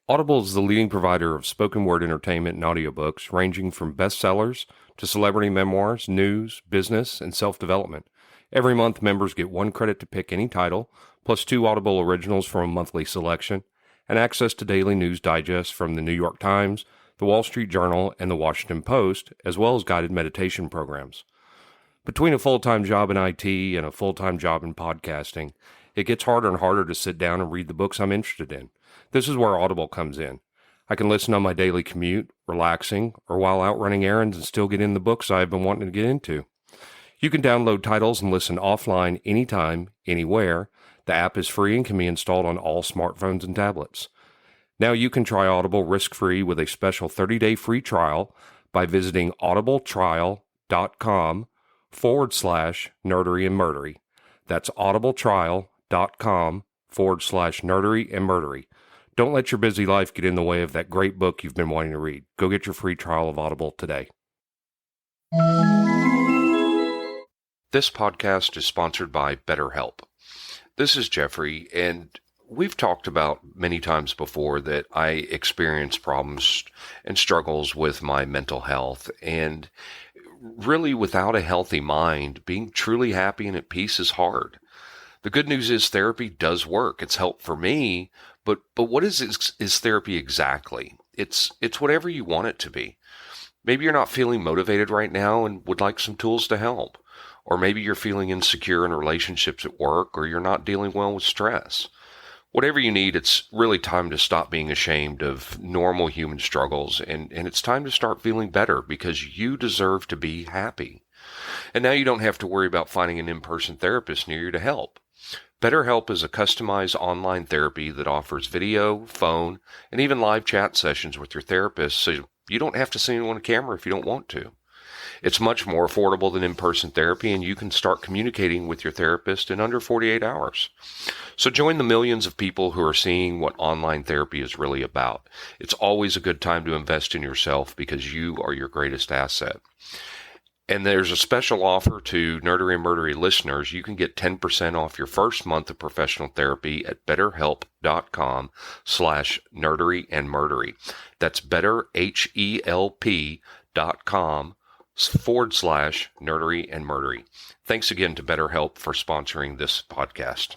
Audible is the leading provider of spoken word entertainment and audiobooks, ranging from bestsellers to celebrity memoirs, news, business, and self-development. Every month, members get 1 credit to pick any title, plus 2 Audible originals from a monthly selection, and access to daily news digests from the New York Times, the Wall Street Journal, and the Washington Post, as well as guided meditation programs. Between a full-time job in IT and a full-time job in podcasting, it gets harder and harder to sit down and read the books I'm interested in. This is where Audible comes in. I can listen on my daily commute, relaxing, or while out running errands and still get in the books I've been wanting to get into. You can download titles and listen offline anytime, anywhere. The app is free and can be installed on all smartphones and tablets. Now you can try Audible risk-free with a special 30-day free trial by visiting audibletrial.com/nerdery and murdery. That's audibletrial.com/nerdery and murdery. Don't let your busy life get in the way of that great book you've been wanting to read. Go get your free trial of Audible today. This podcast is sponsored by BetterHelp. This is Geoffrey, and we've talked about many times before that I experience problems and struggles with my mental health, and really without a healthy mind, being truly happy and at peace is hard. The good news is therapy does work. It's helped for me, but what is therapy exactly? It's whatever you want it to be. Maybe you're not feeling motivated right now and would like some tools to help. Or maybe you're feeling insecure in relationships at work, or you're not dealing well with stress. Whatever you need, it's really time to stop being ashamed of normal human struggles, and it's time to start feeling better because you deserve to be happy. And now you don't have to worry about finding an in-person therapist near you to help. BetterHelp is a customized online therapy that offers video, phone, and even live chat sessions with your therapist, so you don't have to see anyone on camera if you don't want to. It's much more affordable than in-person therapy, and you can start communicating with your therapist in under 48 hours. So join the millions of people who are seeing what online therapy is really about. It's always a good time to invest in yourself because you are your greatest asset. And there's a special offer to Nerdery and Murdery listeners. You can get 10% off your first month of professional therapy at betterhelp.com/nerdery and murdery. That's betterhelp.com/nerdery and murdery. Thanks again to BetterHelp for sponsoring this podcast.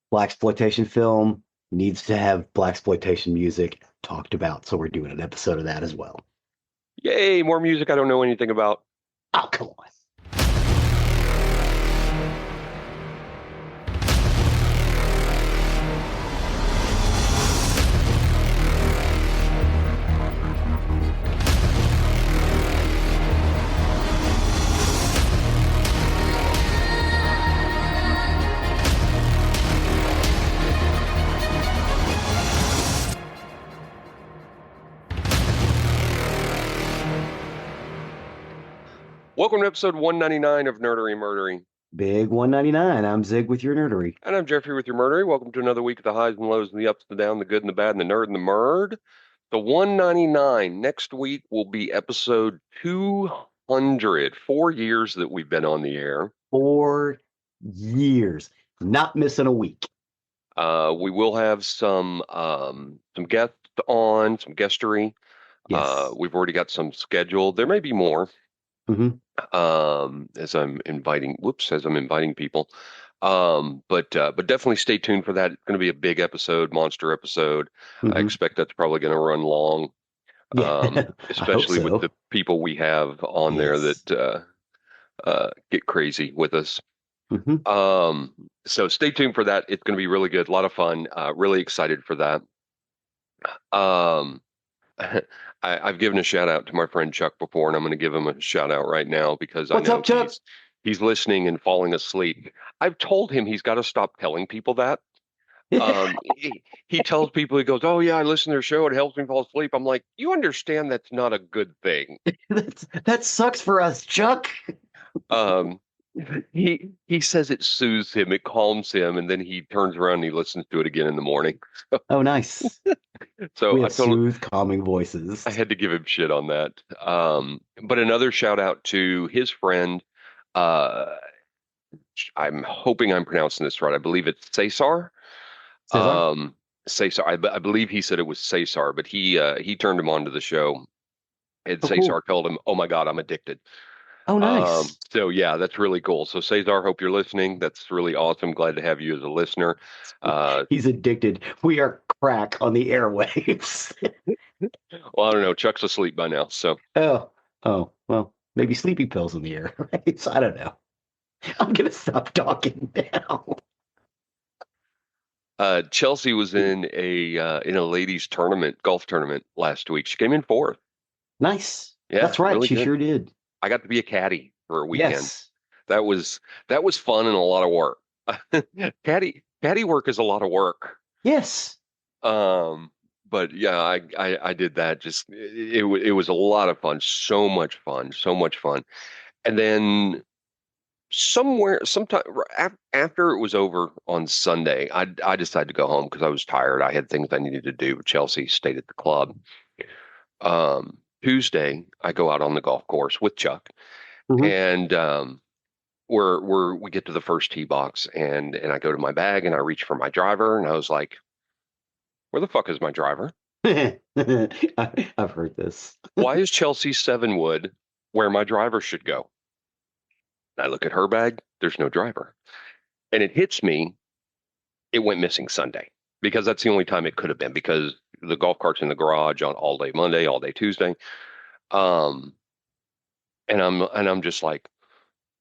Blaxploitation film needs to have Blaxploitation music talked about, so we're doing an episode of that as well. Yay, more music I don't know anything about. Oh, come on. Welcome to episode 199 of Nerdery and Murdery. Big 199. I'm Zig with your nerdery. And I'm Geoffrey with your Murdery. Welcome to another week of the highs and lows and the ups and the downs, the good and the bad and the nerd and the murd. The 199. Next week will be episode 200. 4 years that we've been on the air. 4 years. Not missing a week. We will have some guests on, some guestery. Yes. We've already got some scheduled. There may be more. Mm-hmm. As I'm inviting people. But definitely stay tuned for that. It's going to be a big episode, monster episode. Mm-hmm. I expect that's probably going to run long, especially with the people we have on there that get crazy with us. Mm-hmm. So stay tuned for that. It's going to be really good, a lot of fun. Really excited for that. I've given a shout out to my friend Chuck before, and I'm going to give him a shout out right now because What's I know up, Chuck? he's listening and falling asleep. I've told him he's got to stop telling people that. He tells people, he goes, "Oh yeah, I listen to their show. It helps me fall asleep." I'm like, you understand that's not a good thing. That sucks for us, Chuck. He says it soothes him, it calms him, and then he turns around and he listens to it again in the morning. Oh, nice. So we have smooth, calming voices. I had to give him shit on that. But another shout out to his friend. I'm hoping I'm pronouncing this right. I believe it's Cesar. Cesar? Cesar. I believe he said it was Cesar, but he turned him on to the show, and Oh, Cesar cool. told him, "Oh my God, I'm addicted." Oh, nice. So yeah, that's really cool. So Cesar, hope you're listening. That's really awesome. Glad to have you as a listener. Uh, He's addicted. We are crack on the airwaves. well, I don't know. Chuck's asleep by now, so Oh, oh, well, maybe sleeping pills in the air. Right? I don't know. I'm gonna stop talking now. Chelsea was in a ladies tournament, golf tournament last week. She came in fourth. Nice. Yeah, That's right. really She good. sure did. I got to be a caddy for a weekend. Yes. That was that was fun and a lot of work. Caddy work is a lot of work. Yes. Um, but yeah, I did that. Just it was a lot of fun. So much fun. So much fun. And then sometime after it was over on Sunday, I decided to go home because I was tired. I had things I needed to do. Chelsea stayed at the club. Tuesday, I go out on the golf course with Chuck, Hmm. and we get to the first tee box, and I go to my bag and I reach for my driver, and I was like, "Where the fuck is my driver? I've heard this. Why is Chelsea seven wood where my driver should go?" And I look at her bag. There's no driver, and it hits me. It went missing Sunday because that's the only time it could have been because the golf cart's in the garage on all day Monday, all day Tuesday. Um, and I'm just like,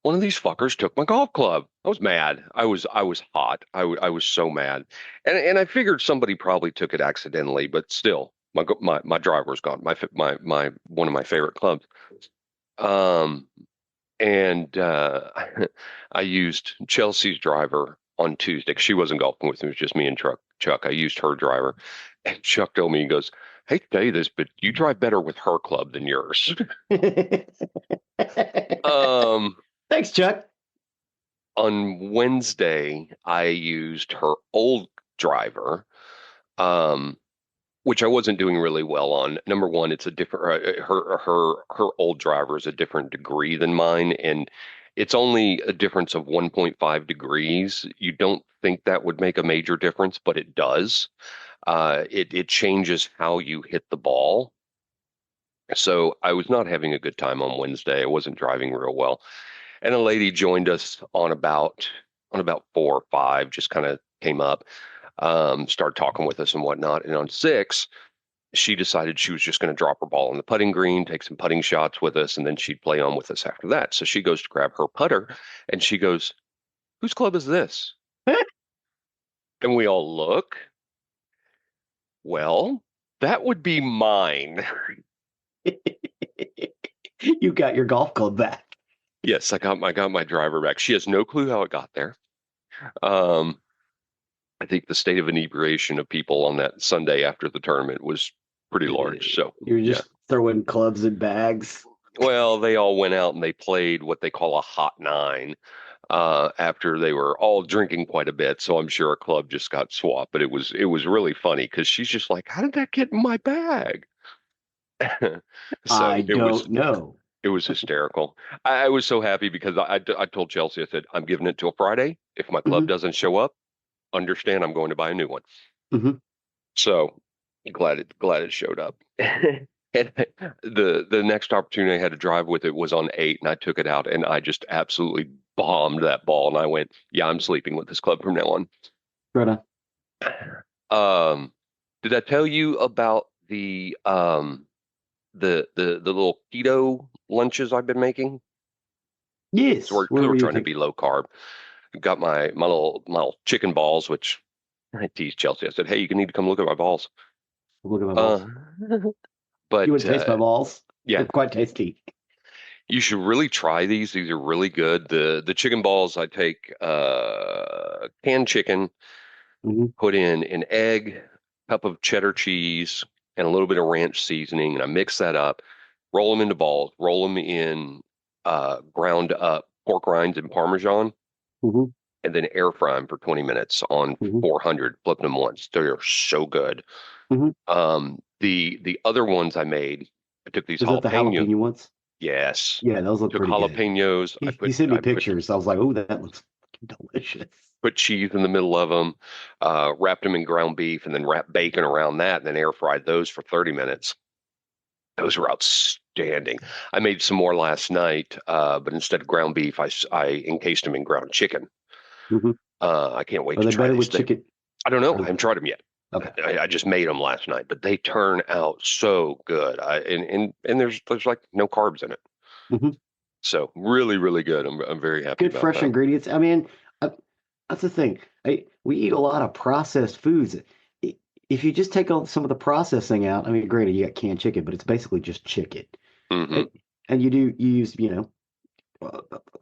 one of these fuckers took my golf club. I was mad. I was hot. I was so mad, and I figured somebody probably took it accidentally, but still, my driver was gone. My one of my favorite clubs. Um, and I used Chelsea's driver on Tuesday 'cause she wasn't golfing with me. It was just me and Chuck. I used her driver, and Chuck told me, he goes, "Hate to tell you this, but you drive better with her club than yours." Um, Thanks, Chuck. on Wednesday, I used her old driver, um, which I wasn't doing really well on. Number one, it's a different her old driver is a different degree than mine, and it's only a difference of 1.5 degrees. You don't think that would make a major difference, but it does. It changes how you hit the ball. So I was not having a good time on Wednesday. I wasn't driving real well. And a lady joined us on about 4 or 5, just kind of came up, started talking with us and whatnot. And on 6, she decided she was just going to drop her ball on the putting green, take some putting shots with us, and then she'd play on with us after that. So she goes to grab her putter, and she goes, "Whose club is this?" And we all look. Well, that would be mine. You got your golf club back. Yes, I got my driver back. She has no clue how it got there. Um, I think the state of inebriation of people on that Sunday after the tournament was pretty large. So You're yeah. just throwing clubs in bags. Well, they all went out and they played what they call a hot nine after they were all drinking quite a bit. So I'm sure a club just got swapped, but it was really funny because she's just like, "How did that get in my bag?" I So it was don't know. it was hysterical. I was so happy because I told Chelsea, I said, "I'm giving it till Friday. If my club Hmm. doesn't show up, understand I'm going to buy a new one." Hmm. So glad it showed up. And the next opportunity I had to drive with it was on 8, and I took it out, and I just absolutely bombed that ball. And I went, "Yeah, I'm sleeping with this club from now on." Right on. Did I tell you about the little keto lunches I've been making? So Yes. we're, 'cause What we're were you trying to thinking? be low carb. Got my little chicken balls, which I teased Chelsea. I said, "Hey, you need to come look at my balls." Look at my Uh, balls. You but would taste my balls. yeah, They're quite tasty. you should really try these. These are really good. The chicken balls, I take canned chicken, Hmm. put in an egg, cup of cheddar cheese, and a little bit of ranch seasoning, and I mix that up. Roll them into balls. Roll them in ground up pork rinds and Parmesan, Hmm. and then air fry them for 20 minutes on Hmm. 400. Flipping them once. They're so good. Hmm. The other ones I made, I took these Is that the jalapeno. jalapeno ones? Yes, Yeah, those look took pretty good. jalapenos. I He put sent me I put pictures. I was like, oh, that looks fucking delicious. put cheese in the middle of them, wrapped them in ground beef, and then wrapped bacon around that, and then air fried those for 30 minutes. Those were outstanding. I made some more last night, but instead of ground beef, I encased them in ground chicken. Hmm. I can't wait Are to they try better these with things. chicken? I don't know. I Or, haven't tried them yet. okay. I just made them last night, but they turn out so good. And there's like no carbs in it, Hmm. so really really good. I'm very happy Good about fresh that. ingredients. I mean, uh, that's the thing. We eat a lot of processed foods. I- If you just take some of the processing out, I mean, granted, you got canned chicken, but it's basically just chicken. Hmm. And, and you use,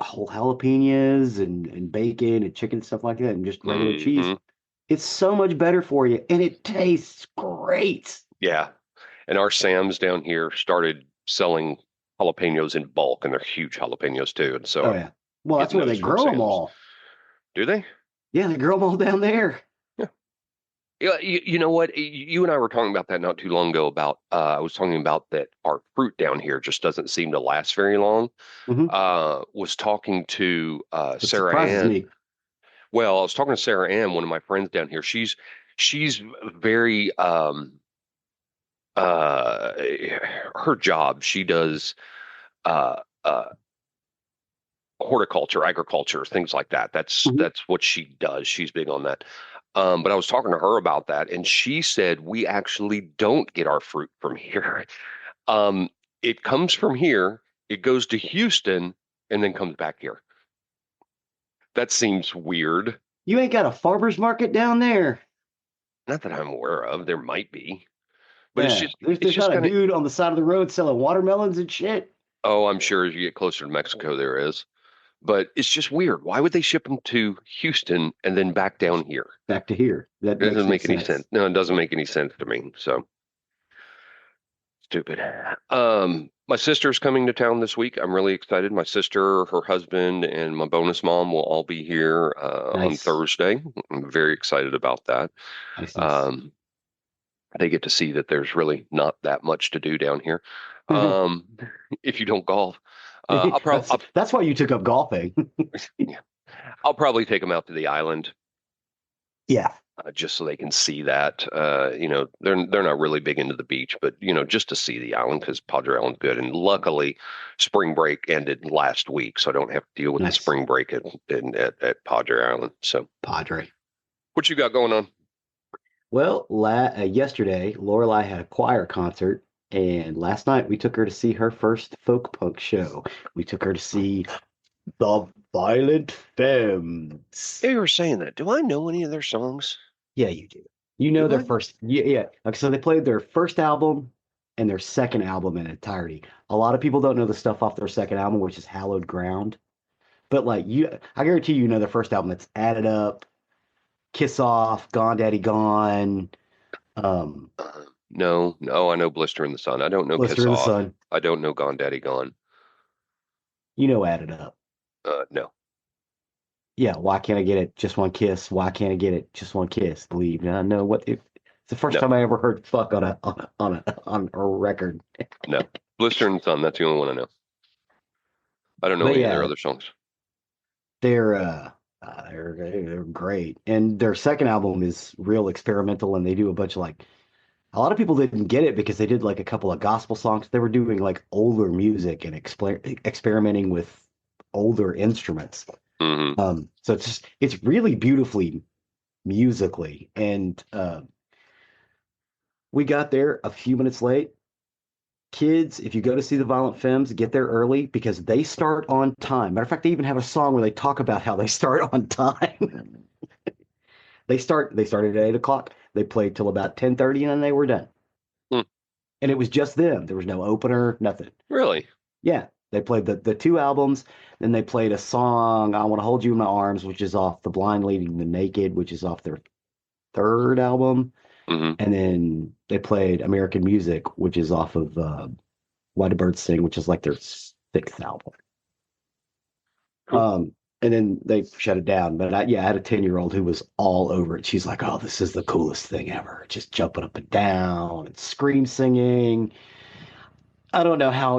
whole jalapenos and bacon and chicken stuff like that, and just regular cheese. Hmm. It's so much better for you, and it tastes great. Yeah, and our Sam's down here started selling jalapenos in bulk, and they're huge jalapenos too. And so Oh I'm yeah. Well, that's getting where they those from grow them Sam's. all. Do they? Yeah, they grow them all down there. Yeah. Yeah, you know what? You and I were talking about that not too long ago about I was talking about that our fruit down here just doesn't seem to last very long. Hmm. Was talking to It Sarah surprises Ann. me. Well, I was talking to Sarah Ann, one of my friends down here. She's very uh her job. She does uh horticulture, agriculture, things like that. Hmm. That's what she does. She's big on that. But I was talking to her about that, and she said we actually don't get our fruit from here. Um, it comes from here, it goes to Houston, and then comes back here. That seems weird. You ain't got a farmer's market down there. Not that I'm aware of. There might be, but Yeah, it's there's just not a kind of. dude on the side of the road selling watermelons and shit. Oh, I'm sure as you get closer to Mexico, there is. But it's just weird. Why would they ship them to Houston and then back down here? Back to here. That It makes doesn't no make any sense. sense. No, it doesn't make any sense to me. So stupid. My sister's coming to town this week. I'm really excited. My sister, her husband, and my bonus mom will all be here on Nice, Thursday. I'm very excited about that. nice, nice. Um, they get to see that there's really not that much to do down here. Um, if you don't golf, That's that's why you took up golfing. yeah, I'll probably take them out to the island Yeah, just so they can see that. They're not really big into the beach, but just to see the island because Padre Island's good. And luckily, spring break ended last week, so I don't have to deal with the nice. spring break at Padre Island. So, Padre. what you got going on? Well, yesterday, Lorelai had a choir concert, and last night we took her to see her first folk punk show. We took her to see the Violent Femmes. Yeah, you were saying that. Do I know any of their songs? Yeah, you do. You know Do their I? first, yeah, yeah. Like, so they played their first album and their second album in entirety. A lot of people don't know the stuff off their second album, which is Hallowed Ground. But like I guarantee you know their first album. It's Added Up, Kiss Off, Gone Daddy Gone, um, No, no, I know Blister in the Sun. I don't know Blister Kiss in the Off. Sun. I don't know Gone Daddy Gone. You know Added Up. No. Yeah, why can't I get it? Just one kiss. Why can't I get it? Just one kiss. Believe me, I know what if it's the first No, time I ever heard fuck on a record. no. Blister in the Sun, that's the only one I know. I don't know But any of their yeah, other songs. they're uh, they're great. And their second album is real experimental, and they do a bunch of like a lot of people didn't get it because they did like a couple of gospel songs. They were doing like older music and experimenting with older instruments. Hmm. So it's really beautifully musically. And we got there a few minutes late. Kids, if you go to see the Violent Femmes, get there early because they start on time. Matter of fact, they even have a song where they talk about how they start on time. They started at 8 o'clock. They played till about 10:30 and then they were done. Hmm. And it was just them. There was no opener, nothing. Really? Yeah. They played the two albums, then they played a song, I Want to Hold You in My Arms, which is off The Blind Leading the Naked, which is off their third album. Hmm. And then they played American Music, which is off of Why Do Birds Sing, which is like their sixth album. Cool. And then they shut it down. But I had a 10-year-old who was all over it. She's like, "Oh, this is the coolest thing ever!" Just jumping up and down and scream singing. I don't know how,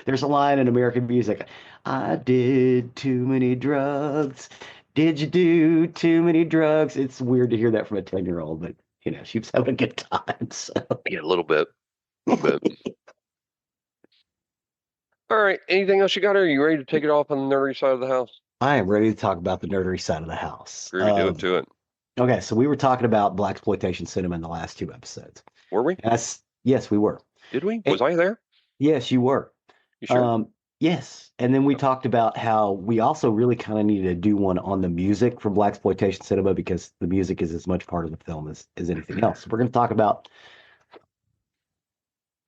there's a line in American Music. I did too many drugs Did you do too many drugs? It's weird to hear that from a 10-year-old, but she was having a good time. So. Yeah, a little bit. A little bit. All right. Anything else you got? Or are you ready to take it off on the nerdy side of the house? I am ready to talk about the nerdery side of the house. Groovy, do it to it. Okay, so we were talking about Blaxploitation cinema in the last 2 episodes. Were we? Yes, we were. Did we? And- Was I there? yes, you were. You sure? Yes, and then we talked about how we also really kind of needed to do one on the music for Blaxploitation cinema because the music is as much part of the film as anything else. So we're going to talk about,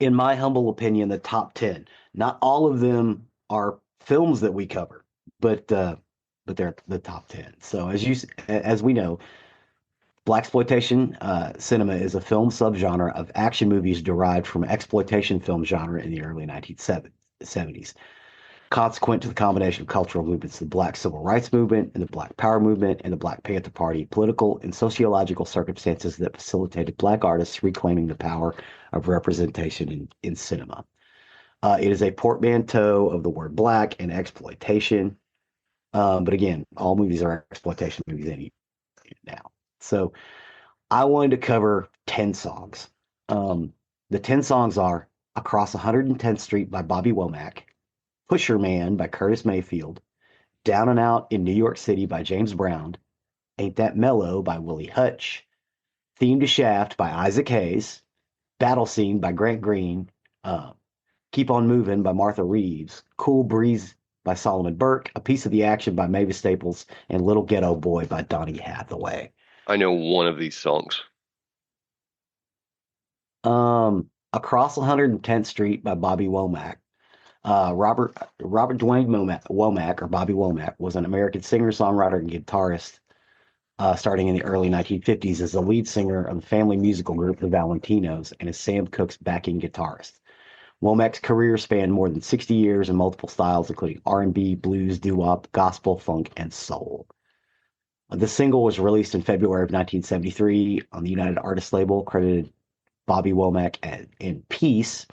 in my humble opinion, the top 10. Not all of them are films that we cover, but they're the top 10. So as we know, Blaxploitation cinema is a film subgenre of action movies derived from exploitation film genre in the early 1970s. Consequent to the combination of cultural movements, the Black Civil Rights Movement and the Black Power Movement and the Black Panther Party, political and sociological circumstances that facilitated Black artists reclaiming the power of representation in cinema. It is a portmanteau of the word black and exploitation. But again, all movies are exploitation movies now. So I wanted to cover 10 songs. The 10 songs are Across 110th Street by Bobby Womack, Pusher Man by Curtis Mayfield, Down and Out in New York City by James Brown, Ain't That Mellow by Willie Hutch, Theme to Shaft by Isaac Hayes, Battle Scene by Grant Green, Keep on Moving by Martha Reeves, Cool Breeze by Solomon Burke, A Piece of the Action by Mavis Staples, and Little Ghetto Boy by Donny Hathaway. I know one of these songs. Across 110th Street by Bobby Womack. Robert Dwayne Womack, or Bobby Womack, was an American singer, songwriter, and guitarist starting in the early 1950s as the lead singer of the family musical group The Valentinos and as Sam Cooke's backing guitarist. Womack's career spanned more than 60 years in multiple styles, including R&B, blues, doo-wop, gospel, funk, and soul. The single was released in February of 1973 on the United Artists label, credited Bobby Womack and Peace,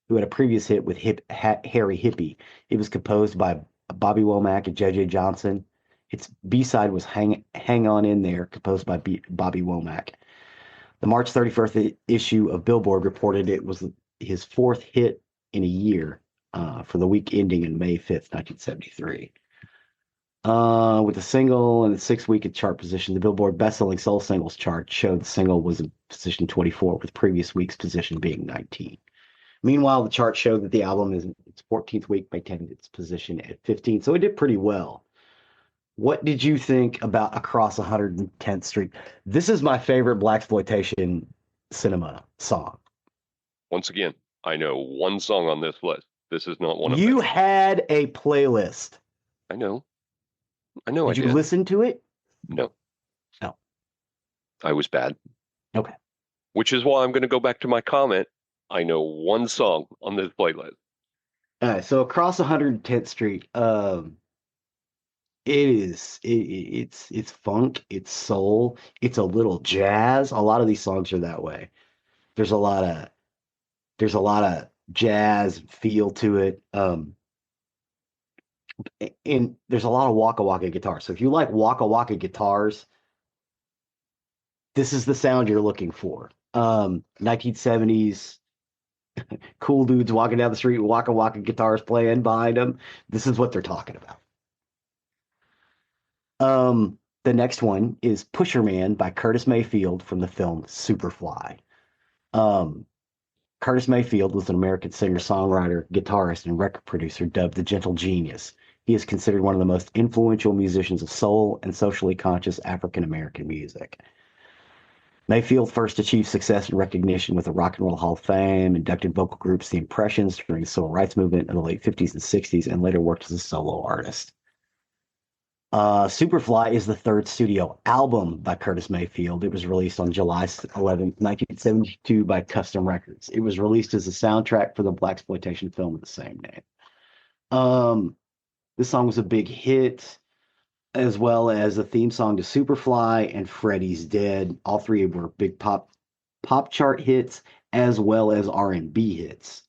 who had a previous hit with Harry Hippie. It was composed by Bobby Womack and J.J. Johnson. Its B-side was Hang On In There, composed by Bobby Womack. The March 31st issue of Billboard reported it was his fourth hit in a year for the week ending in May 5th, 1973. With the single in the 6th week at chart position, the Billboard best-selling soul singles chart showed the single was in position 24, with previous week's position being 19. Meanwhile, the chart showed that the album is in its 14th week, maintained its position at 15, so it did pretty well. What did you think about Across 110th Street? This is my favorite Blaxploitation cinema song. Once again, I know one song on this list. This is not one of them. You had a playlist. I know. I know. Did you listen to it? No. No. I was bad. Okay. Which is why I'm going to go back to my comment. I know one song on this playlist. All right. So Across 110th Street, it's funk, it's soul, it's a little jazz. A lot of these songs are that way. There's a lot of jazz feel to it. And there's a lot of Waka Waka guitars. So if you like Waka Waka guitars, this is the sound you're looking for. 1970s cool dudes walking down the street with Waka Waka guitars playing behind them. This is what they're talking about. The next one is Pusher Man by Curtis Mayfield from the film Superfly. Curtis Mayfield was an American singer, songwriter, guitarist, and record producer dubbed the Gentle Genius. He is considered one of the most influential musicians of soul and socially conscious African American music. Mayfield first achieved success and recognition with the Rock and Roll Hall of Fame, inducted vocal groups The Impressions during the Civil Rights Movement in the late 50s and 60s, and later worked as a solo artist. Superfly is the third studio album by Curtis Mayfield. It was released on July 11th, 1972 by Custom Records. It was released as a soundtrack for the Blaxploitation film of the same name. This song was a big hit, as well as a theme song to Superfly and Freddy's Dead. All three were big pop chart hits, as well as R&B hits.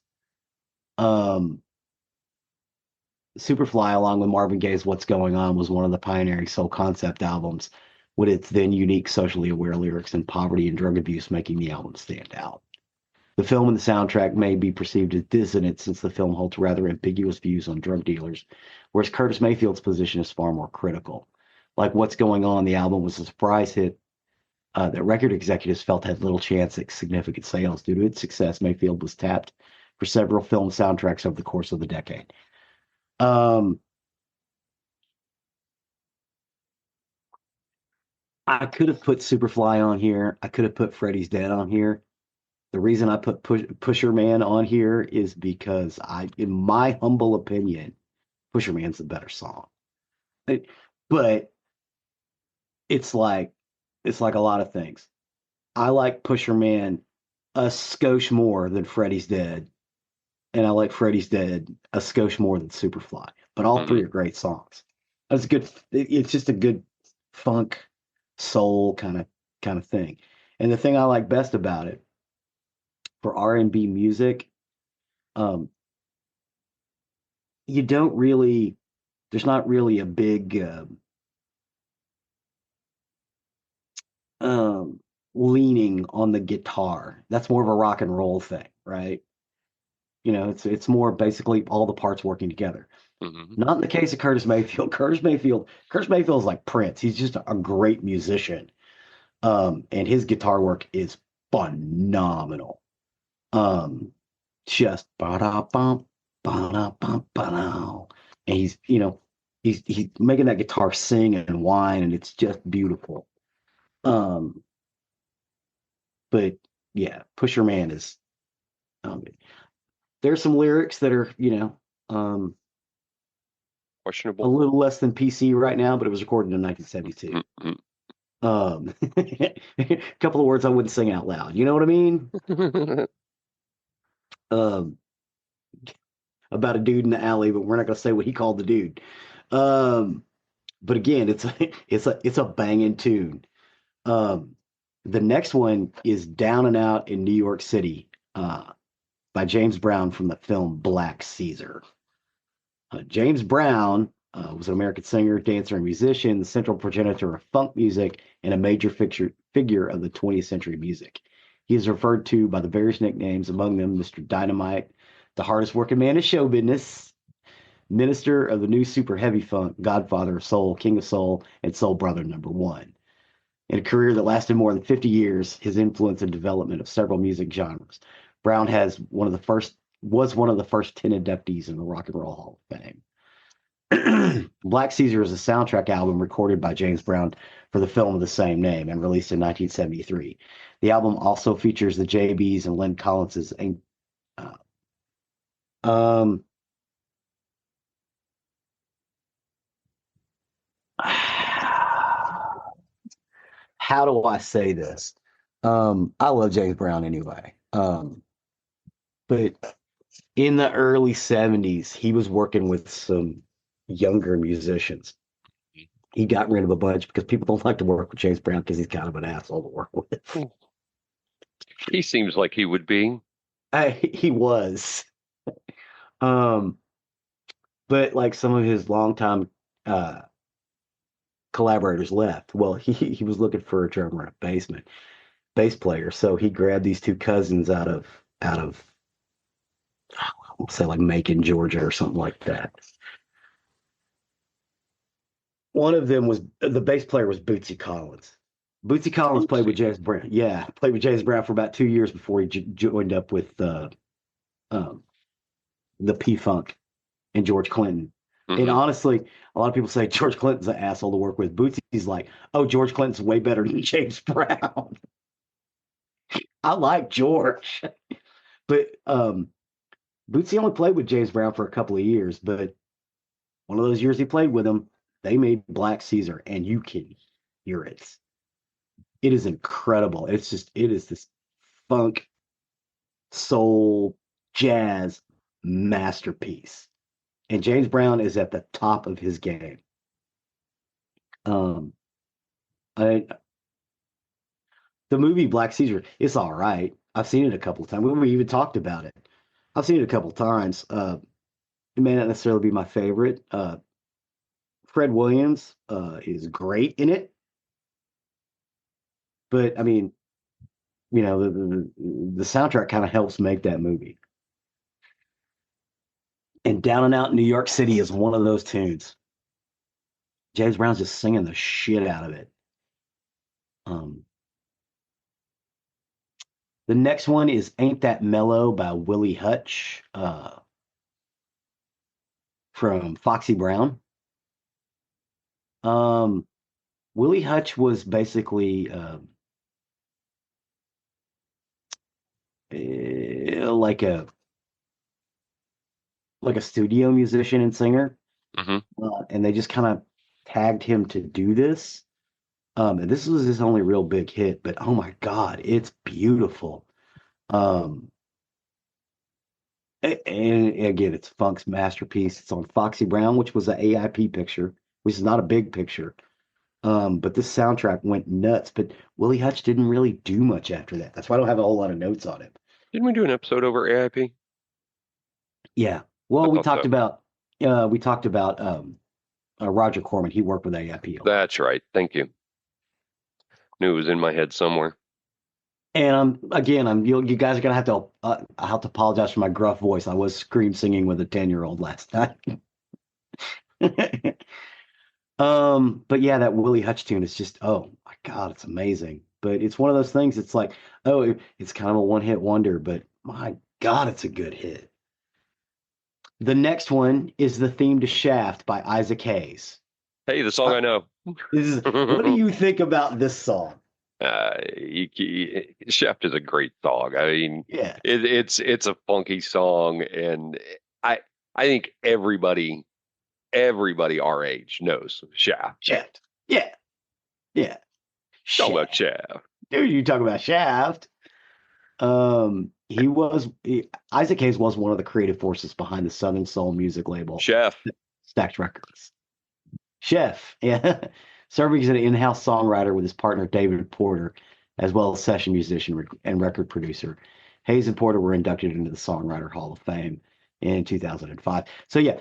Superfly, along with Marvin Gaye's "What's Going On," was one of the pioneering soul concept albums, with its then unique socially aware lyrics and poverty and drug abuse making the album stand out. The film and the soundtrack may be perceived as dissonant since the film holds rather ambiguous views on drug dealers, whereas Curtis Mayfield's position is far more critical. Like "What's Going On," the album was a surprise hit that record executives felt had little chance at significant sales. Due to its success, Mayfield was tapped for several film soundtracks over the course of the decade. I could have put Superfly on here. I could have put Freddy's Dead on here. The reason I put Pusher Man on here is because in my humble opinion, Pusher Man's the better song. But it's like a lot of things. I like Pusher Man a skosh more than Freddy's Dead, and I like Freddy's Dead a skosh more than Superfly. But all three are great songs. That's good. It's just a good funk, soul kind of thing. And the thing I like best about it for R&B music, you don't really. There's not really a big leaning on the guitar. That's more of a rock and roll thing, right? It's more basically all the parts working together. Not in the case of Curtis Mayfield. Curtis Mayfield is like Prince. He's just a great musician. And his guitar work is phenomenal. Just ba-da-bum, ba-da-bum, ba-da. And he's making that guitar sing and whine, and it's just beautiful. But yeah, Pusher Man is there's some lyrics that are, questionable, a little less than PC right now, but it was recorded in 1972. A couple of words I wouldn't sing out loud. You know what I mean? About a dude in the alley, but we're not going to say what he called the dude. But again, it's a banging tune. The next one is Down and Out in New York City, by James Brown from the film Black Caesar. James Brown was an American singer, dancer, and musician, the central progenitor of funk music, and a major figure of the 20th century music. He is referred to by the various nicknames, among them Mr. Dynamite, the hardest working man in show business, minister of the new super heavy funk, godfather of soul, king of soul, and soul brother number one. In a career that lasted more than 50 years, his influence and development of several music genres. Brown was one of the first 10 inductees in the Rock and Roll Hall of Fame. Black Caesar is a soundtrack album recorded by James Brown for the film of the same name and released in 1973. The album also features the JBs and Len Collins's. How do I say this? I love James Brown anyway. But in the early 70s, he was working with some younger musicians. He got rid of a bunch because people don't like to work with James Brown because he's kind of an asshole to work with. He seems like he would be. He was. But like some of his longtime collaborators left. Well, he was looking for a drummer and a bass player. So he grabbed these two cousins out of say like Macon, Georgia, or something like that. One of them was the bass player was Bootsy Collins. Bootsy Collins played with James Brown. Yeah, played with James Brown for about 2 years before he joined up with the P-Funk and George Clinton. And honestly, a lot of people say George Clinton's an asshole to work with. Bootsy's like, oh, George Clinton's way better than James Brown. I like George. But Bootsy only played with James Brown for a couple of years, but one of those years he played with him, they made Black Caesar, and you can hear it. It is incredible. It is this funk, soul, jazz masterpiece. And James Brown is at the top of his game. The movie Black Caesar, it's all right. I've seen it a couple of times. We even talked about it. I've seen it a couple of times. It may not necessarily be my favorite. Fred Williams is great in it, but I mean, the soundtrack kind of helps make that movie. And Down and Out in New York City is one of those tunes. James Brown's just singing the shit out of it. The next one is Ain't That Mellow by Willie Hutch from Foxy Brown. Willie Hutch was basically like a studio musician and singer, and they just kind of tagged him to do this. And this was his only real big hit, but oh my God, it's beautiful. And again, it's Funk's masterpiece. It's on Foxy Brown, which was an AIP picture, which is not a big picture. But this soundtrack went nuts. But Willie Hutch didn't really do much after that. That's why I don't have a whole lot of notes on it. Didn't we do an episode over AIP? Yeah. Well, we talked so. about Roger Corman. He worked with AIP. That's right. Thank you. Knew it was in my head somewhere. And you guys are gonna have to. I have to apologize for my gruff voice. I was scream singing with a 10-year-old last night. But yeah, that Willie Hutch tune is just, oh my God, it's amazing. But it's one of those things. It's like, oh, it's kind of a one-hit wonder, but my God, it's a good hit. The next one is the theme to Shaft by Isaac Hayes. Hey, the song I know. What do you think about this song? Shaft is a great song. I mean, Yeah, it's a funky song, and I think everybody our age knows Shaft. Shaft. Yeah, yeah. Talk about Shaft. Dude, you talk about Shaft. Isaac Hayes was one of the creative forces behind the Southern Soul music label, Chef. Stax Records. Chef, yeah. Serving as an in-house songwriter with his partner David Porter, as well as session musician and record producer. Hayes and Porter were inducted into the Songwriter Hall of Fame in 2005. So yeah,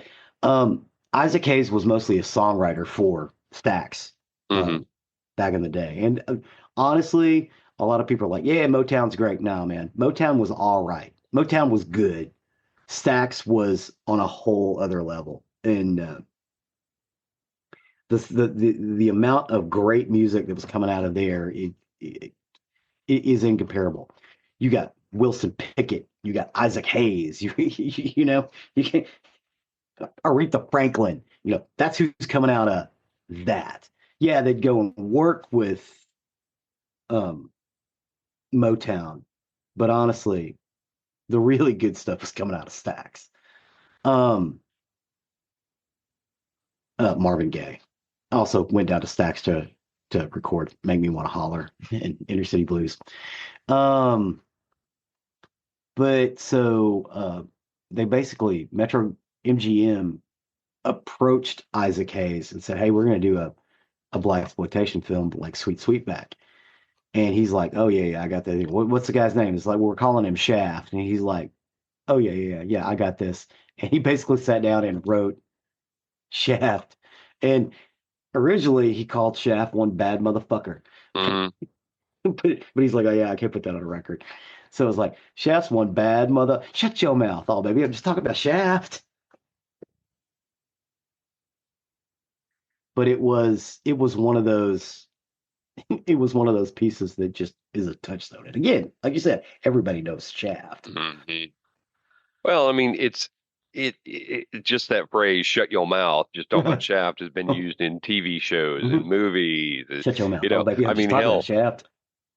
Isaac Hayes was mostly a songwriter for Stax back in the day. And honestly, a lot of people are like, yeah, Motown's great. No, man, Motown was all right. Motown was good. Stax was on a whole other level. And the amount of great music that was coming out of there it is incomparable. You got Wilson Pickett, you got Isaac Hayes, you can Aretha Franklin, that's who's coming out of that. Yeah, they'd go and work with Motown, but honestly, the really good stuff is coming out of Stax. Marvin Gaye also went down to Stax to record "Make Me Want to Holler" in Inner City Blues. But so they basically Metro MGM approached Isaac Hayes and said, "Hey, we're going to do a Blaxploitation film like Sweet Sweetback." And he's like, "Oh yeah, I got that. What's the guy's name?" It's like, "We're calling him Shaft." And he's like, "Oh yeah, I got this." And he basically sat down and wrote Shaft. And originally he called Shaft one bad motherfucker. but he's like, "Oh yeah, I can't put that on a record." So it's like, Shaft's one bad mother. Shut your mouth. Oh, baby, I'm just talking about Shaft. But it was one of those pieces that just is a touchstone. And again, like you said, everybody knows Shaft. Well, I mean, it's just that phrase, shut your mouth, just talking about Shaft has been used in TV shows and movies. Shut your mouth. Oh, baby, I mean, hell, Shaft.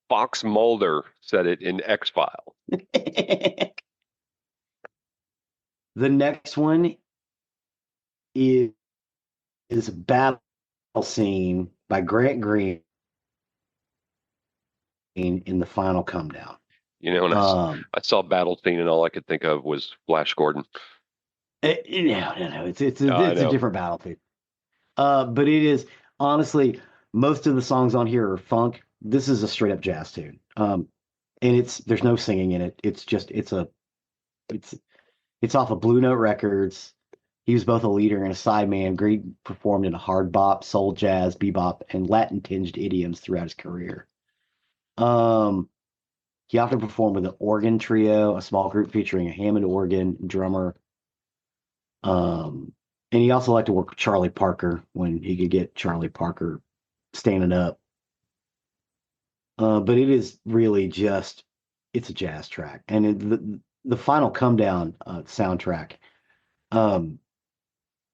Fox Mulder said it in X-Files. The next one is Battle Scene by Grant Green in The Final Come Down. When I saw Battle Scene and all I could think of was Flash Gordon. No, it's a different Battlefield. But it is, honestly, most of the songs on here are funk. This is a straight up jazz tune. And there's no singing in it. It's off of Blue Note Records. He was both a leader and a sideman. Great performed in a hard bop, soul jazz, bebop, and Latin-tinged idioms throughout his career. Um, he often performed with an organ trio, a small group featuring a Hammond organ, drummer. And he also liked to work with Charlie Parker when he could get Charlie Parker standing up. But it is really just, it's a jazz track. And the final come down soundtrack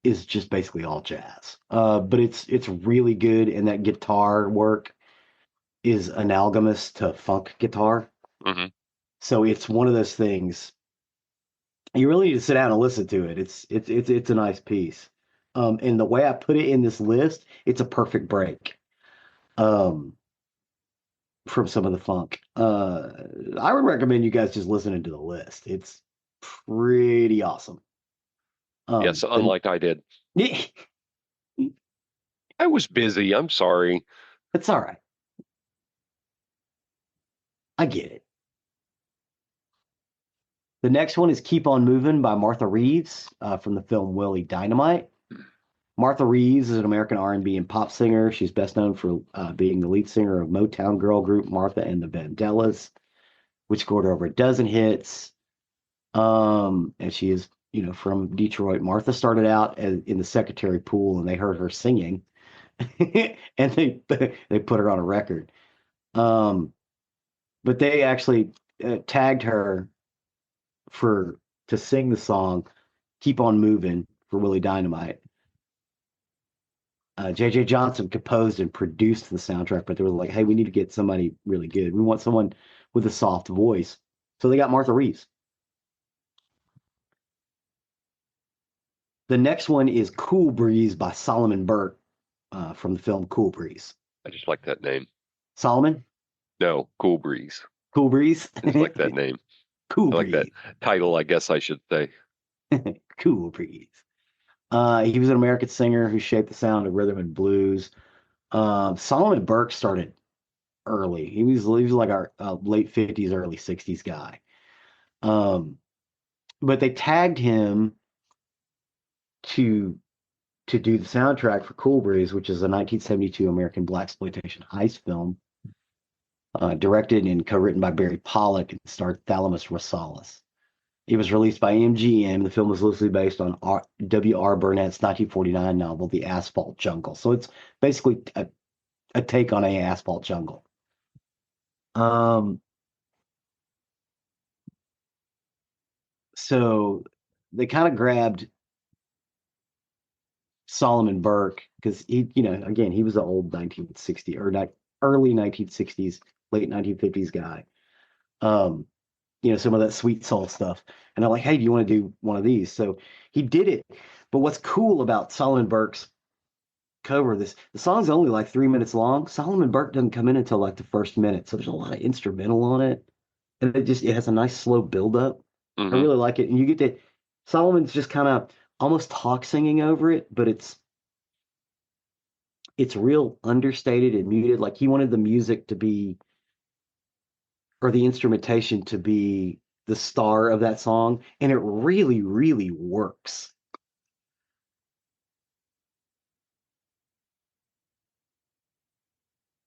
is just basically all jazz. But it's really good, and that guitar work is analogous to funk guitar. Mm-hmm. So it's one of those things you really need to sit down and listen to it. It's a nice piece. And the way I put it in this list, it's a perfect break from some of the funk. I would recommend you guys just listening to the list. It's pretty awesome. Yes, unlike I did. Yeah, I was busy. I'm sorry. it's all right. I get it. The next one is Keep On Moving by Martha Reeves from the film Willie Dynamite. Martha Reeves is an American R&B and pop singer. She's best known for being the lead singer of Motown girl group Martha and the Vandellas, which scored over a dozen hits. And she is, from Detroit. Martha started out in the secretary pool, and they heard her singing, and they put her on a record. But they actually tagged her to sing the song "Keep On Moving" for Willie Dynamite. J.J. Johnson composed and produced the soundtrack, but they were like, "Hey, we need to get somebody really good. We want someone with a soft voice." So they got Martha Reeves. The next one is Cool Breeze by Solomon Burke from the film Cool Breeze. I just like that name. Solomon? No, Cool Breeze. Cool Breeze? I just like that name. Cool I like Breeze. that title, I guess I should say. Cool Breeze. He was an American singer who shaped the sound of rhythm and blues. Solomon Burke started early. He was like our late 50s, early 60s guy. But they tagged him to do the soundtrack for Cool Breeze, which is a 1972 American blaxploitation heist film, directed and co-written by Barry Pollock and starred Thalamus Rosales. It was released by MGM. The film was loosely based on W.R. Burnett's 1949 novel, The Asphalt Jungle. So it's basically a take on a Asphalt Jungle. So they kind of grabbed Solomon Burke because again, he was an old 1960 or early 1960s, late 1950s guy. Some of that sweet soul stuff. And I'm like, hey, do you want to do one of these? So he did it. But what's cool about Solomon Burke's cover, the song's only like 3 minutes long. Solomon Burke doesn't come in until like the first minute. So there's a lot of instrumental on it. And it has a nice slow buildup. Mm-hmm. I really like it. And you get to, Solomon's just kind of almost talk singing over it, but it's real understated and muted. Like he wanted the music to be, or the instrumentation to be the star of that song, and it really, really works.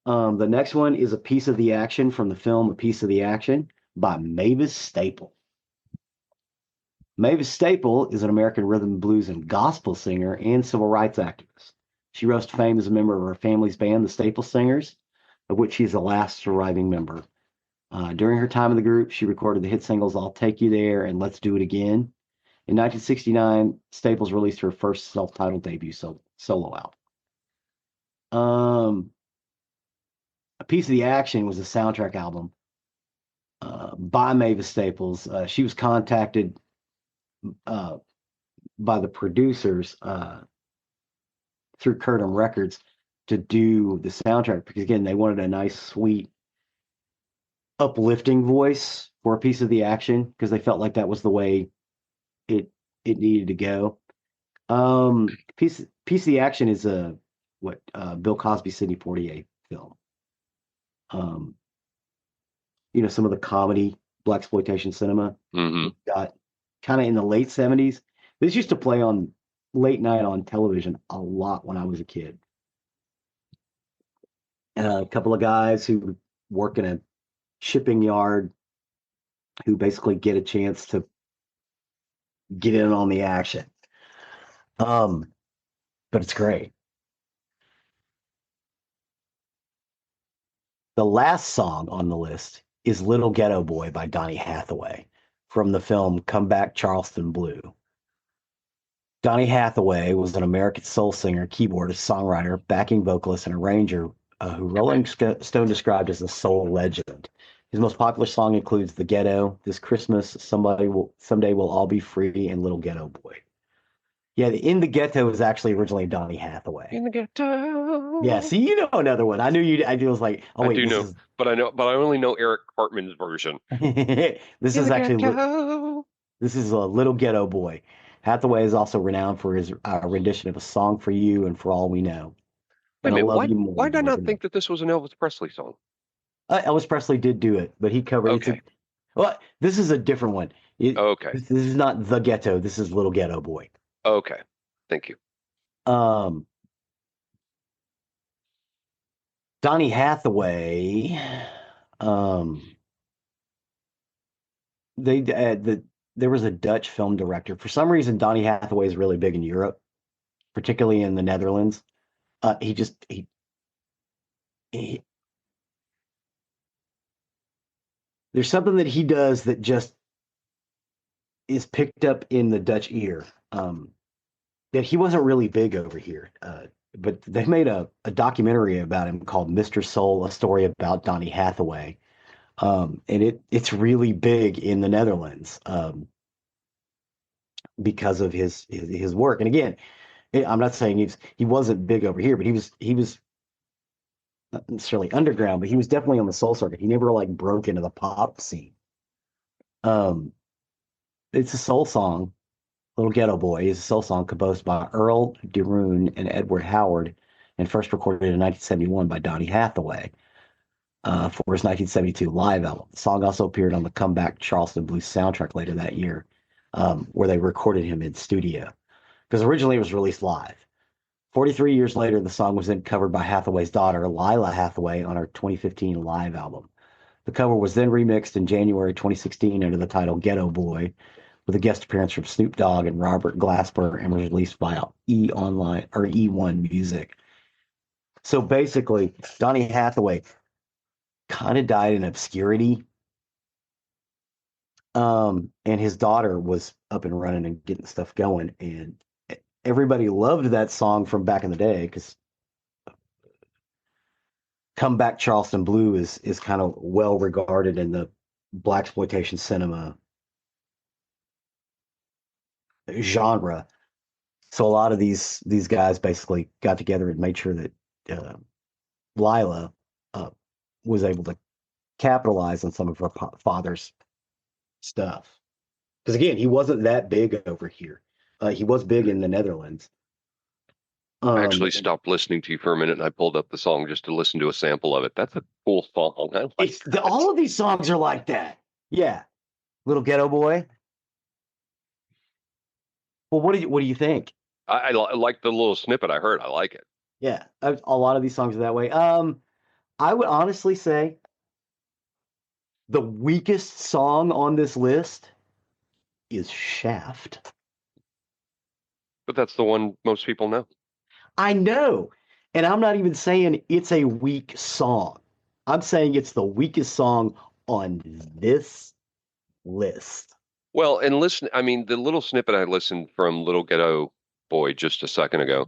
The next one is A Piece of the Action from the film A Piece of the Action by Mavis Staple. Mavis Staple is an American rhythm, blues, and gospel singer and civil rights activist. She rose to fame as a member of her family's band, the Staple Singers, of which she is the last surviving member. During her time in the group, she recorded the hit singles I'll Take You There and Let's Do It Again. In 1969, Staples released her first self-titled debut solo album. A Piece of the Action was a soundtrack album by Mavis Staples. She was contacted by the producers through Curtin Records to do the soundtrack because, again, they wanted a nice, sweet, uplifting voice for A Piece of the Action because they felt like that was the way it needed to go. Piece of the Action is a Bill Cosby, Sidney Poitier film. Some of the comedy blaxploitation cinema Mm-hmm. got kind of in the late 70s. This used to play on late night on television a lot when I was a kid. A couple of guys who work in a shipping yard who basically get a chance to get in on the action. But it's great. The last song on the list is Little Ghetto Boy by Donny Hathaway from the film Come Back Charleston Blue. Donny Hathaway was an American soul singer, keyboardist, songwriter, backing vocalist, and arranger who Rolling Stone described as a soul legend. His most popular song includes The Ghetto, This Christmas, Someday We'll All Be Free, and Little Ghetto Boy. Yeah, In the Ghetto is actually originally Donny Hathaway. In the ghetto. Yeah, see, you know another one. I knew you. I was like, oh wait, I do know, but I only know Eric Cartman's version. This is actually this is a Little Ghetto Boy. Hathaway is also renowned for his rendition of A Song for You and For All We Know. Wait a And I minute, Love You More. why did I not think that this was an Elvis Presley song? Elvis Presley did do it, but he covered it. Okay. Well, this is a different one. Okay. This is not The Ghetto. This is Little Ghetto Boy. Okay. Thank you. Donny Hathaway, there was a Dutch film director. For some reason, Donny Hathaway is really big in Europe, particularly in the Netherlands. He there's something that he does that just is picked up in the Dutch ear. That he wasn't really big over here. But they made a documentary about him called Mr. Soul, a story about Donny Hathaway. And it's really big in the Netherlands because of his work. And again, I'm not saying he wasn't big over here, but he was not necessarily underground, but he was definitely on the soul circuit. He never like broke into the pop scene. It's a soul song. Little Ghetto Boy is a soul song composed by Earl de Roon and Edward Howard and first recorded in 1971 by Donny Hathaway for his 1972 live album. The song also appeared on the Comeback Charleston Blues soundtrack later that year, where they recorded him in studio. Because originally it was released live. 43 years later, the song was then covered by Hathaway's daughter, Lila Hathaway, on her 2015 live album. The cover was then remixed in January 2016 under the title Ghetto Boy, with a guest appearance from Snoop Dogg and Robert Glasper, and was released by E1 Music. So basically, Donny Hathaway kind of died in obscurity. And his daughter was up and running and getting stuff going. And everybody loved that song from back in the day because Come Back Charleston Blue is kind of well regarded in the Blaxploitation cinema genre. So a lot of these guys basically got together and made sure that Lila was able to capitalize on some of her father's stuff. Because again, he wasn't that big over here. He was big in the Netherlands. I actually stopped listening to you for a minute and I pulled up the song just to listen to a sample of it. That's a cool song. I like all of these songs are like that. Yeah. Little Ghetto Boy. Well, what do you think? I like the little snippet I heard. I like it. Yeah, a lot of these songs are that way. I would honestly say the weakest song on this list is Shaft. But that's the one most people know. I know. And I'm not even saying it's a weak song. I'm saying it's the weakest song on this list. Well, and listen, I mean, the little snippet I listened from Little Ghetto Boy just a second ago,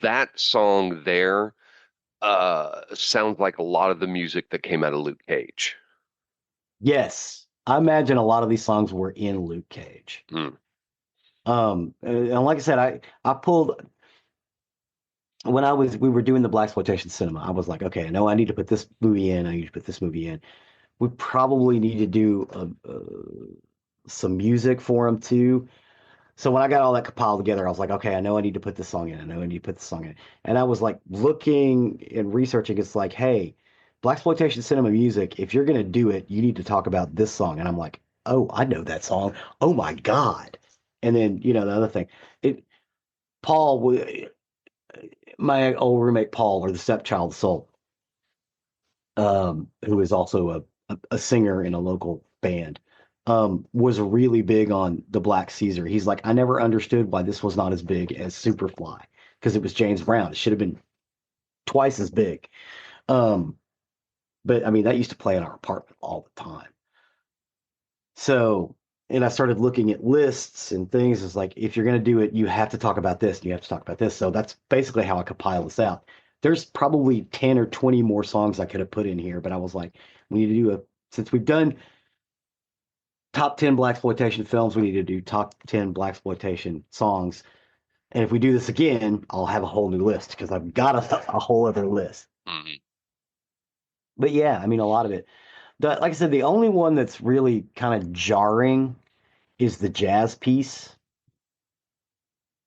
that song there sounds like a lot of the music that came out of Luke Cage. Yes. I imagine a lot of these songs were in Luke Cage. Mm. And like I said, I pulled when we were doing the Blaxploitation cinema, I was like, okay, I know I need to put this movie in. I need to put this movie in. We probably need to do some music for him too. So when I got all that compiled together, I was like, okay, I know I need to put this song in. I know I need to put this song in. And I was like looking and researching. It's like, hey, Blaxploitation cinema music, if you're going to do it, you need to talk about this song. And I'm like, oh, I know that song. Oh my God. And then, the other thing, it Paul, my old roommate Paul, or the stepchild soul, who is also a singer in a local band, was really big on the Black Caesar. He's like, I never understood why this was not as big as Superfly because it was James Brown. It should have been twice as big. Um, but I mean, that used to play in our apartment all the time. So, and I started looking at lists and things. It's like, if you're going to do it, you have to talk about this and you have to talk about this. So that's basically how I compile this out. There's probably 10 or 20 more songs I could have put in here, but I was like, we need to since we've done top 10 blaxploitation films, we need to do top 10 blaxploitation songs. And if we do this again, I'll have a whole new list because I've got a whole other list. Mhm. But yeah, I mean, a lot of it. Like I said, the only one that's really kind of jarring is the jazz piece,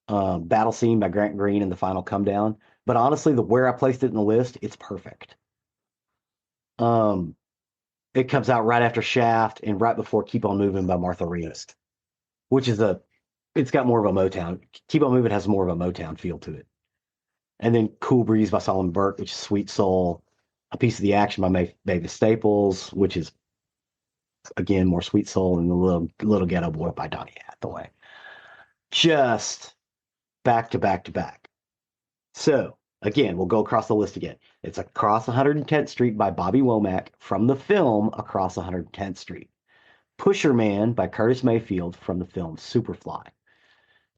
Battle Scene by Grant Green and the Final Come Down. But honestly, where I placed it in the list, it's perfect. It comes out right after Shaft and right before Keep On Moving by Martha Reeves, which is it's got more of a Motown. Keep On Moving has more of a Motown feel to it. And then Cool Breeze by Solomon Burke, which is Sweet Soul. A Piece of the Action by Mavis Staples, which is again more Sweet Soul, and the little Ghetto Boy by Donny Hathaway. Just back to back to back. So again, we'll go across the list again. It's Across 110th Street by Bobby Womack from the film Across 110th Street. Pusher Man by Curtis Mayfield from the film Superfly.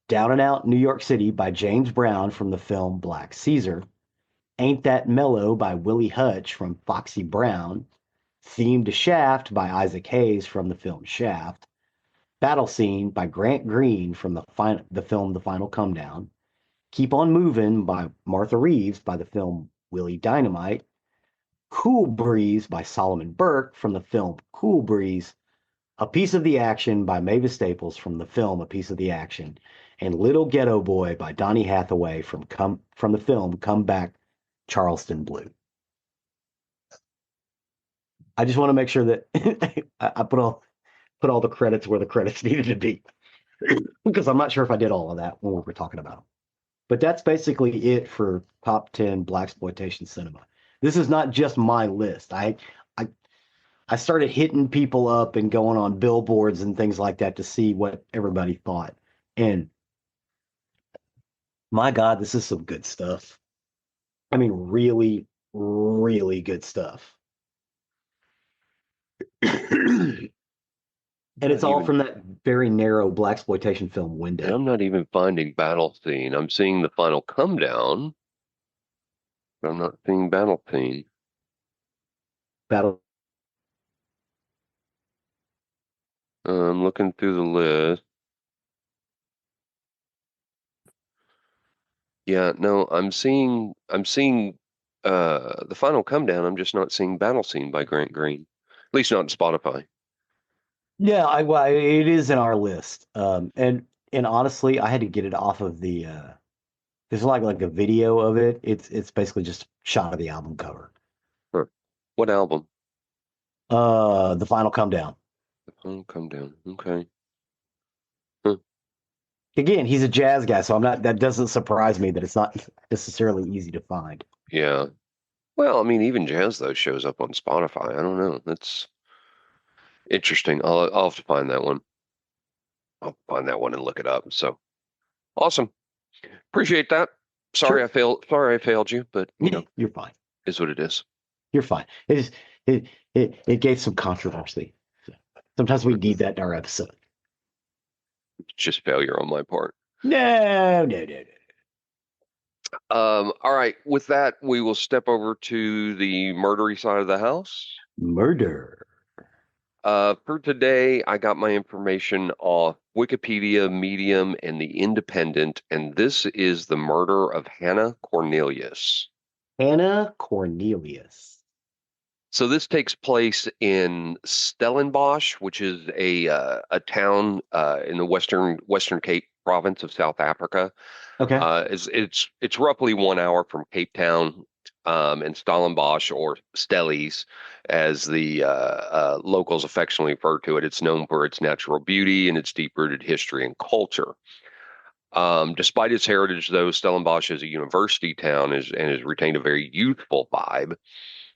Down and Out New York City by James Brown from the film Black Caesar. Ain't That Mellow by Willie Hutch from Foxy Brown. Theme to Shaft by Isaac Hayes from the film Shaft. Battle Scene by Grant Green from the film The Final Come Down. Keep On Moving by Martha Reeves by the film Willie Dynamite. Cool Breeze by Solomon Burke from the film Cool Breeze. A Piece of the Action by Mavis Staples from the film A Piece of the Action. And Little Ghetto Boy by Donny Hathaway from the film Come Back Charleston Blue. I just want to make sure that I put all the credits where the credits needed to be because I'm not sure if I did all of that when we were talking about them. But that's basically it for top 10 blaxploitation cinema. This is not just my list. I started hitting people up and going on billboards and things like that to see what everybody thought. And my God, this is some good stuff. I mean, really, really good stuff. And it's all from that very narrow blaxploitation film window. I'm not even finding Battle Scene. I'm seeing The Final Come Down, but I'm not seeing Battle Scene. Battle. I'm looking through the list. Yeah, no, I'm seeing The Final Come Down. I'm just not seeing Battle Scene by Grant Green. At least not on Spotify. Yeah, well, it is in our list. And honestly, I had to get it off of the there's like a video of it. It's basically just a shot of the album cover. Huh. What album? The Final Come Down. The Final Come Down. Okay. Again, he's a jazz guy, so that doesn't surprise me that it's not necessarily easy to find. Yeah. Well, I mean, even jazz though shows up on Spotify. I don't know. That's interesting. I'll have to find that one. I'll find that one and look it up. So awesome. Appreciate that. Sorry Sure. Sorry I failed you, but You're fine. Is what it is. You're fine. It gave some controversy. Sometimes we need that in our episode. It's just failure on my part. No. All right. With that, we will step over to the murdery side of the house. Murder. For today, I got my information off Wikipedia, Medium, and The Independent, and this is the murder of Hannah Cornelius. Hannah Cornelius. So this takes place in Stellenbosch, which is a town in the Western Cape province of South Africa. Okay. It's roughly 1 hour from Cape Town. and Stellenbosch, or Stellies, as the locals affectionately refer to it. It's known for its natural beauty and its deep-rooted history and culture. Despite its heritage, though, Stellenbosch is a university town and has retained a very youthful vibe.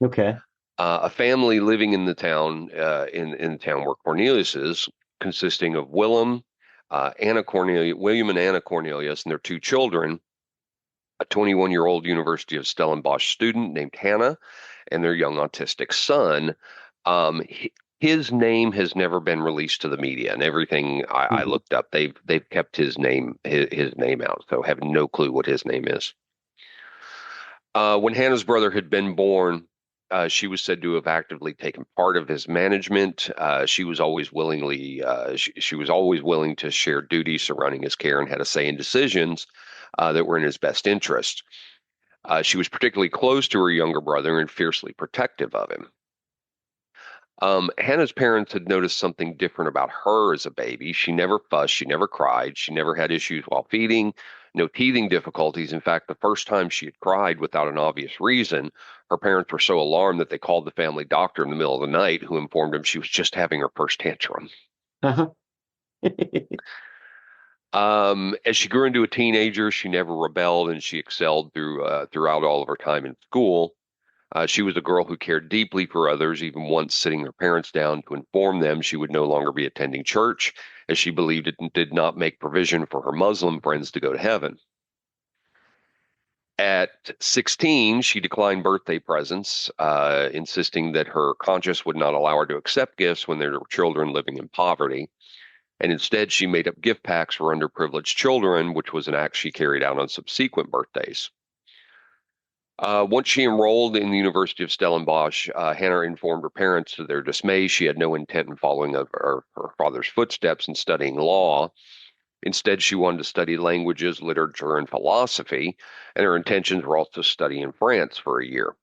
Okay. A family living in the town, in the town where Cornelius is, consisting of William and Anna Cornelius, and their two children, a 21-year-old University of Stellenbosch student named Hannah, and their young autistic son. His name has never been released to the media, and everything I Mhm. looked up, they've kept his name out, so have no clue what his name is. When Hannah's brother had been born, she was said to have actively taken part of his management. She was always she was always willing to share duties surrounding his care and had a say in decisions that were in his best interest. She was particularly close to her younger brother and fiercely protective of him. Hannah's parents had noticed something different about her as a baby. She never fussed, she never cried, she never had issues while feeding, no teething difficulties. In fact, the first time she had cried without an obvious reason, her parents were so alarmed that they called the family doctor in the middle of the night, who informed them she was just having her first tantrum. Uh-huh. As she grew into a teenager, she never rebelled and she excelled throughout all of her time in school. She was a girl who cared deeply for others, even once sitting her parents down to inform them she would no longer be attending church, as she believed it did not make provision for her Muslim friends to go to heaven. At 16, she declined birthday presents, insisting that her conscience would not allow her to accept gifts when there were children living in poverty. And instead, she made up gift packs for underprivileged children, which was an act she carried out on subsequent birthdays. Once she enrolled in the University of Stellenbosch, Hannah informed her parents, to their dismay, she had no intent in following her father's footsteps and studying law. Instead, she wanted to study languages, literature, and philosophy, and her intentions were also to study in France for a year.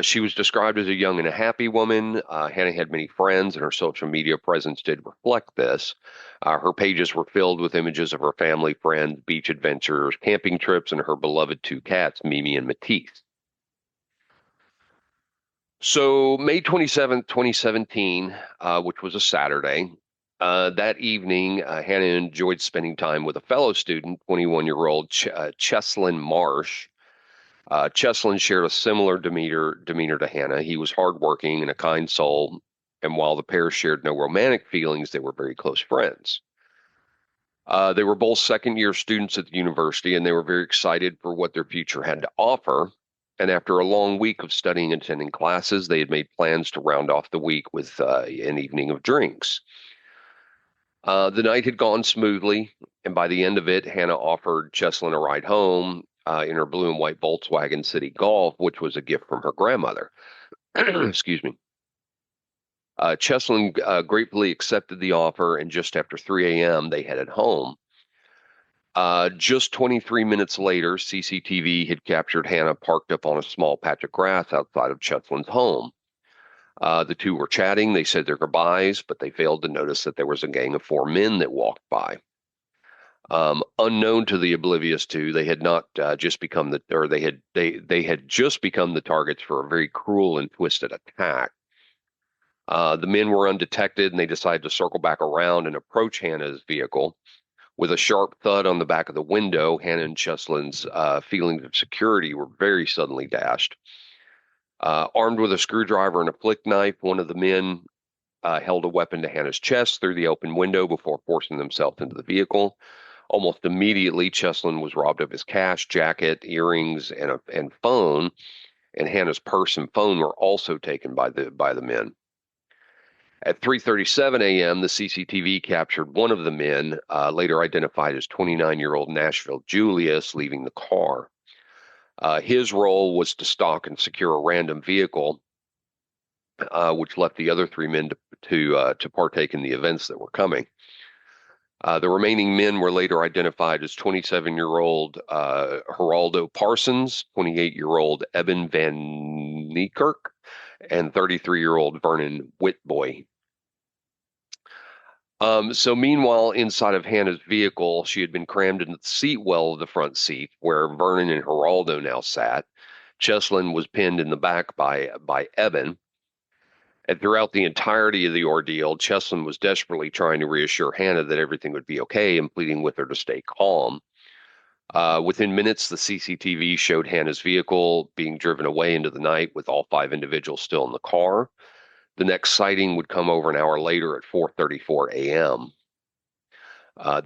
She was described as a young and a happy woman. Hannah had many friends, and her social media presence did reflect this. Her pages were filled with images of her family, friends, beach adventures, camping trips, and her beloved two cats, Mimi and Matisse. So, May 27th, 2017, which was a Saturday, that evening, Hannah enjoyed spending time with a fellow student, 21-year-old Cheslin Marsh. Cheslin shared a similar demeanor to Hannah. He was hardworking and a kind soul, and while the pair shared no romantic feelings, they were very close friends. They were both second-year students at the university, and they were very excited for what their future had to offer. And after a long week of studying and attending classes, they had made plans to round off the week with an evening of drinks. The night had gone smoothly, and by the end of it, Hannah offered Cheslin a ride home in her blue and white Volkswagen City Golf, which was a gift from her grandmother. Excuse me. Cheslin gratefully accepted the offer, and just after 3 a.m., they headed home. Just 23 minutes later, CCTV had captured Hannah parked up on a small patch of grass outside of Cheslin's home. The two were chatting. They said their goodbyes, but they failed to notice that there was a gang of 4 men that walked by. Unknown to the oblivious two, they had not just become they had just become the targets for a very cruel and twisted attack. The men were undetected, and they decided to circle back around and approach Hannah's vehicle. With a sharp thud on the back of the window, Hannah and Cheslin's feelings of security were very suddenly dashed. Armed with a screwdriver and a flick knife, one of the men held a weapon to Hannah's chest through the open window before forcing themselves into the vehicle. Almost immediately, Cheslin was robbed of his cash, jacket, earrings, and phone, and Hannah's purse and phone were also taken by the men. At 3:37 a.m., the CCTV captured one of the men, later identified as 29-year-old Nashville Julius, leaving the car. His role was to stalk and secure a random vehicle, which left the other 3 men to partake in the events that were coming. The remaining men were later identified as 27-year-old Geraldo Parsons, 28-year-old Eben Van Niekerk, and 33-year-old Vernon Whitboy. So meanwhile, inside of Hannah's vehicle, she had been crammed into the seat well of the front seat, where Vernon and Geraldo now sat. Cheslin was pinned in the back by Evan. And throughout the entirety of the ordeal, Cheslin was desperately trying to reassure Hannah that everything would be okay and pleading with her to stay calm. Within minutes, the CCTV showed Hannah's vehicle being driven away into the night with all 5 individuals still in the car. The next sighting would come over an hour later at 4:34 a.m.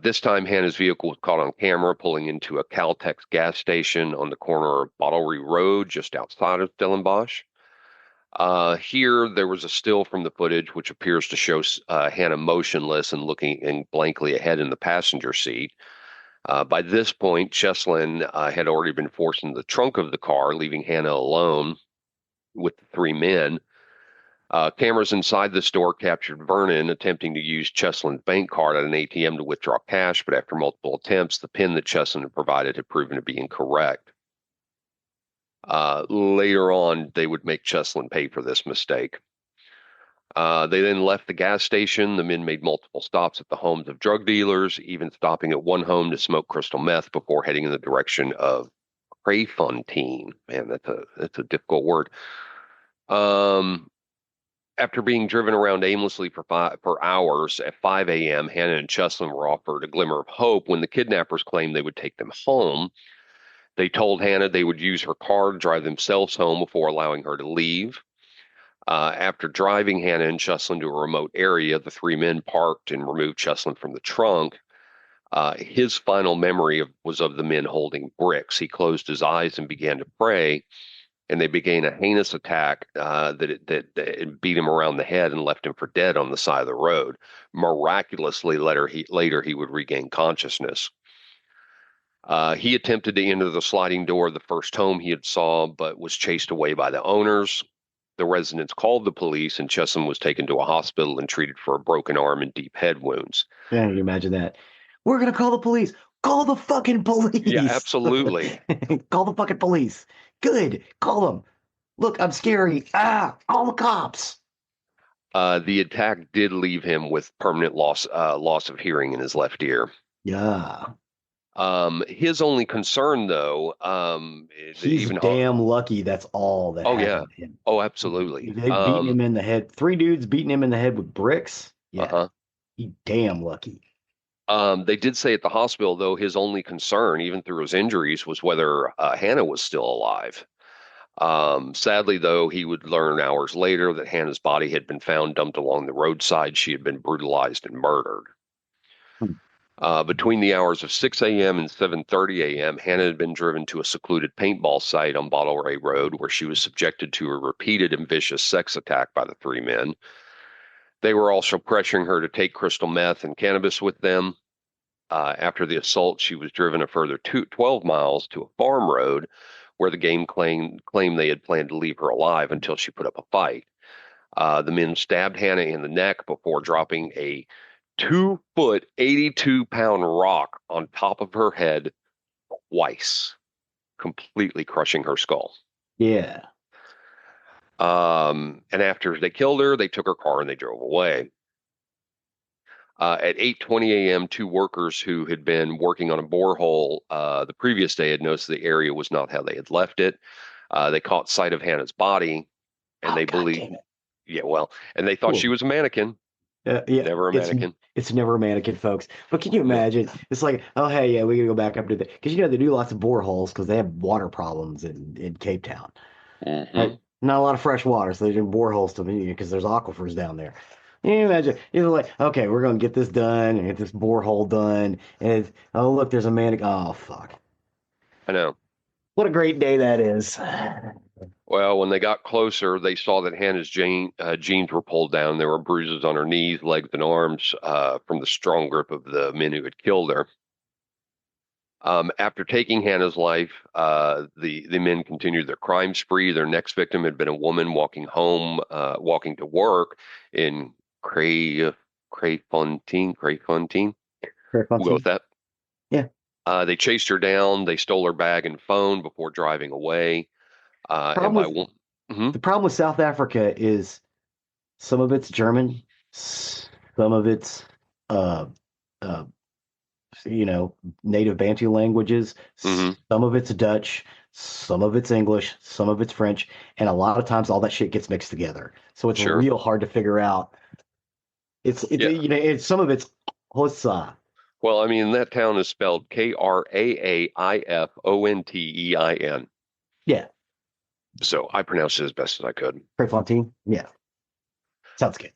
This time, Hannah's vehicle was caught on camera pulling into a Caltex gas station on the corner of Bottlery Road, just outside of Stellenbosch. Here, there was a still from the footage which appears to show Hannah motionless and looking blankly ahead in the passenger seat. By this point, Cheslin had already been forced into the trunk of the car, leaving Hannah alone with the 3 men. Cameras inside the store captured Vernon attempting to use Cheslin's bank card at an ATM to withdraw cash, but after multiple attempts, the PIN that Cheslin had provided had proven to be incorrect. Later on, they would make Cheslin pay for this mistake. They then left the gas station. The men made multiple stops at the homes of drug dealers, even stopping at one home to smoke crystal meth before heading in the direction of Crayfontaine. Man, that's a difficult word. After being driven around aimlessly for hours, at 5 a.m., Hannah and Cheslin were offered a glimmer of hope when the kidnappers claimed they would take them home. They told Hannah they would use her car to drive themselves home before allowing her to leave. After driving Hannah and Cheslin to a remote area, the 3 men parked and removed Cheslin from the trunk. His final memory was of the men holding bricks. He closed his eyes and began to pray, and they began a heinous attack that beat him around the head and left him for dead on the side of the road. Miraculously, later he would regain consciousness. He attempted to enter the sliding door of the first home he had saw, but was chased away by the owners. The residents called the police, and Cheslin was taken to a hospital and treated for a broken arm and deep head wounds. Can you imagine that? We're gonna call the police. Call the fucking police. Yeah, absolutely. Call the fucking police. Good. Call them. Look, I'm scary. Call the cops. The attack did leave him with permanent loss of hearing in his left ear. Yeah. His only concern, though, he's damn lucky. That's all that happened to him. Oh, absolutely. They beating him in the head. 3 dudes beating him in the head with bricks. Yeah. He damn lucky. They did say at the hospital, though, his only concern, even through his injuries, was whether Hannah was still alive. Sadly, though, he would learn hours later that Hannah's body had been found dumped along the roadside. She had been brutalized and murdered. Between the hours of 6 a.m. and 7:30 a.m., Hannah had been driven to a secluded paintball site on Bottleray Road, where she was subjected to a repeated and vicious sex attack by the 3 men. They were also pressuring her to take crystal meth and cannabis with them. After the assault, she was driven a further 12 miles to a farm road where the gang claimed they had planned to leave her alive until she put up a fight. The men stabbed Hannah in the neck before dropping a 2-foot, 82-pound rock on top of her head twice, completely crushing her skull. Yeah. And after they killed her, they took her car and they drove away. At 8:20 a.m., 2 workers who had been working on a borehole the previous day had noticed the area was not how they had left it. They caught sight of Hannah's body, and they believed, and they thought she was a mannequin. Never a mannequin. It's never a mannequin, folks. But can you imagine? It's like, oh, hey, yeah, we gotta go back up to the, because they do lots of boreholes because they have water problems in Cape Town. Right? Not a lot of fresh water, so they do boreholes to me because there's aquifers down there. Can you imagine? You're like, okay, we're gonna get this done and get this borehole done, and oh look, there's a mannequin. Oh fuck! I know. What a great day that is. Well, when they got closer, they saw that Hannah's jeans were pulled down. There were bruises on her knees, legs, and arms from the strong grip of the men who had killed her. After taking Hannah's life, the men continued their crime spree. Their next victim had been a woman walking to work in Crayfontaine. We'll go with that. Yeah. They chased her down. They stole her bag and phone before driving away. The problem with South Africa is some of it's German, some of it's uh, uh, native Bantu languages. Hmm. Some of it's Dutch, some of it's English, some of it's French, and a lot of times all that shit gets mixed together. So it's Sure. real hard to figure out. Yeah. It's some of it's Hossa. Well, I mean, that town is spelled Kraaifontein. Yeah, So I pronounced it as best as I could. Prefontaine. Yeah, sounds good.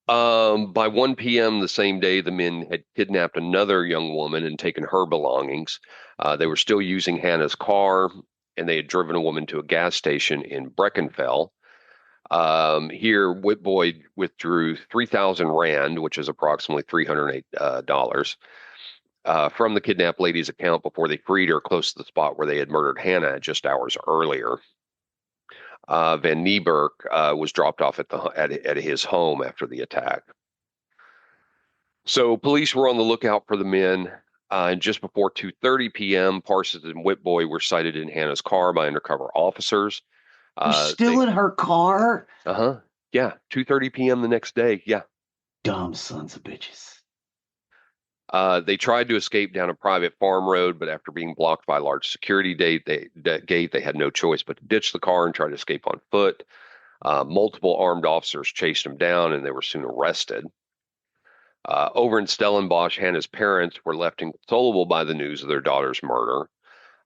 By 1 p.m. the same day, the men had kidnapped another young woman and taken her belongings. They were still using Hannah's car, and they had driven a woman to a gas station in Breckenfell. Here, Whitboy withdrew 3,000 rand, which is approximately $308, from the kidnapped lady's account before they freed her close to the spot where they had murdered Hannah just hours earlier. Van Nieberg was dropped off at his home after the attack. So police were on the lookout for the men. And just before 2:30 p.m., Parsons and Whitboy were sighted in Hannah's car by undercover officers. You're still They, in her car? yeah, 2:30 p.m. the next day. Yeah. Dumb sons of bitches. They tried to escape down a private farm road, but after being blocked by a large security gate, they had no choice but to ditch the car and try to escape on foot. Multiple armed officers chased them down, and they were soon arrested. Over in Stellenbosch, Hannah's parents were left inconsolable by the news of their daughter's murder.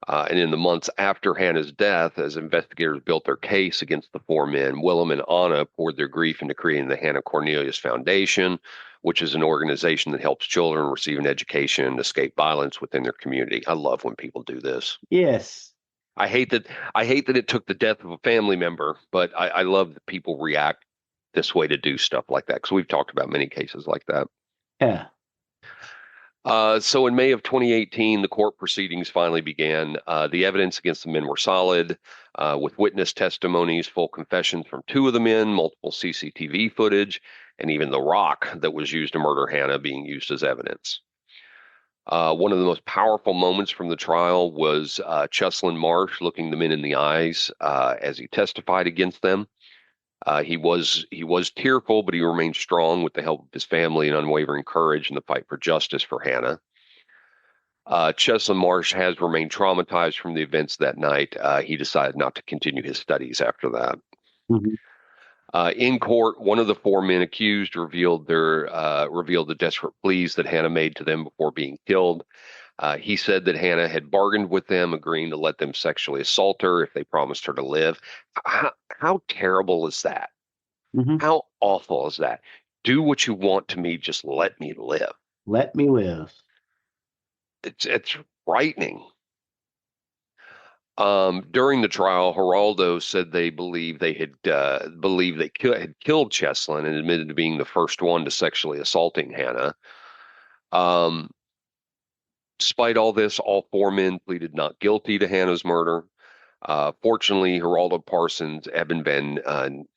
And in the months after Hannah's death, as investigators built their case against the four men, Willem and Anna poured their grief into creating the Hannah Cornelius Foundation, which is an organization that helps children receive an education and escape violence within their community. I love when people do this. Yes. I hate that it took the death of a family member, but I love that people react this way to do stuff like that, because we've talked about many cases like that. Yeah. So in May of 2018, the court proceedings finally began. The evidence against the men were solid, with witness testimonies, full confessions from two of the men, multiple CCTV footage, and even the rock that was used to murder Hannah being used as evidence. One of the most powerful moments from the trial was Cheslin Marsh looking the men in the eyes as he testified against them. He was tearful, but he remained strong with the help of his family and unwavering courage in the fight for justice for Hannah. Cheslin Marsh has remained traumatized from the events that night. He decided not to continue his studies after that. Mm-hmm. In court, one of the four men accused revealed the desperate pleas that Hannah made to them before being killed. He said that Hannah had bargained with them, agreeing to let them sexually assault her if they promised her to live. How terrible is that? Mm-hmm. How awful is that? Do what you want to me, just let me live. Let me live. It's frightening. During the trial, Geraldo said they believed they had killed Cheslin and admitted to being the first one to sexually assaulting Hannah. Despite all this, all four men pleaded not guilty to Hannah's murder. Fortunately, Geraldo Parsons, Eben Van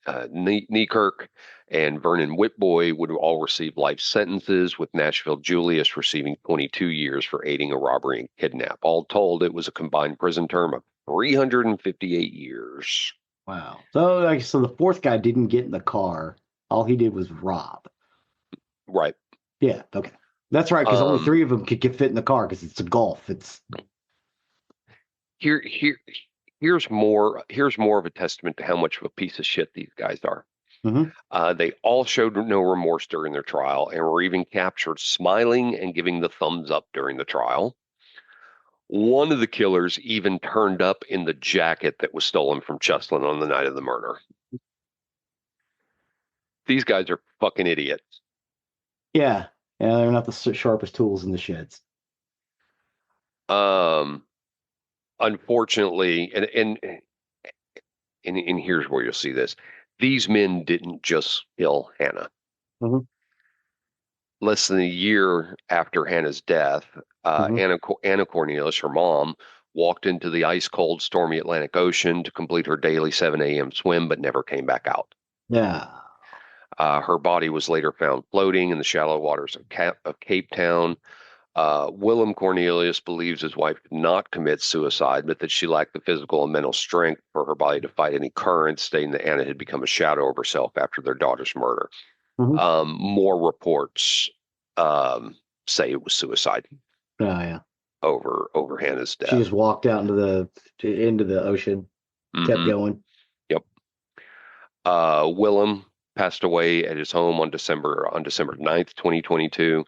Niekerk, and Vernon Whitboy would all receive life sentences, with Nashville Julius receiving 22 years for aiding a robbery and kidnap. All told, it was a combined prison term of 358 years. Wow. So the fourth guy didn't get in the car. All he did was rob. Right. Yeah. Okay. That's right. Because only three of them could fit in the car because it's a Golf. It's here's more of a testament to how much of a piece of shit these guys are. Mm-hmm. They all showed no remorse during their trial and were even captured smiling and giving the thumbs up during the trial. One of the killers even turned up in the jacket that was stolen from Cheslin on the night of the murder. These guys are fucking idiots. Yeah. Yeah, they're not the sharpest tools in the sheds. Unfortunately, and here's where you'll see this. These men didn't just kill Hannah. Mm-hmm. Less than a year after Hannah's death, Anna Cornelius, her mom, walked into the ice-cold, stormy Atlantic Ocean to complete her daily 7 a.m. swim, but never came back out. Yeah. Her body was later found floating in the shallow waters of Cape Town. Willem Cornelius believes his wife did not commit suicide, but that she lacked the physical and mental strength for her body to fight any currents, stating that Anna had become a shadow of herself after their daughter's murder. Mm-hmm. More reports say it was suicide Oh yeah. over Hannah's death. She just walked out into the ocean, kept going. Yep. Willem passed away at his home on December 9th, 2022.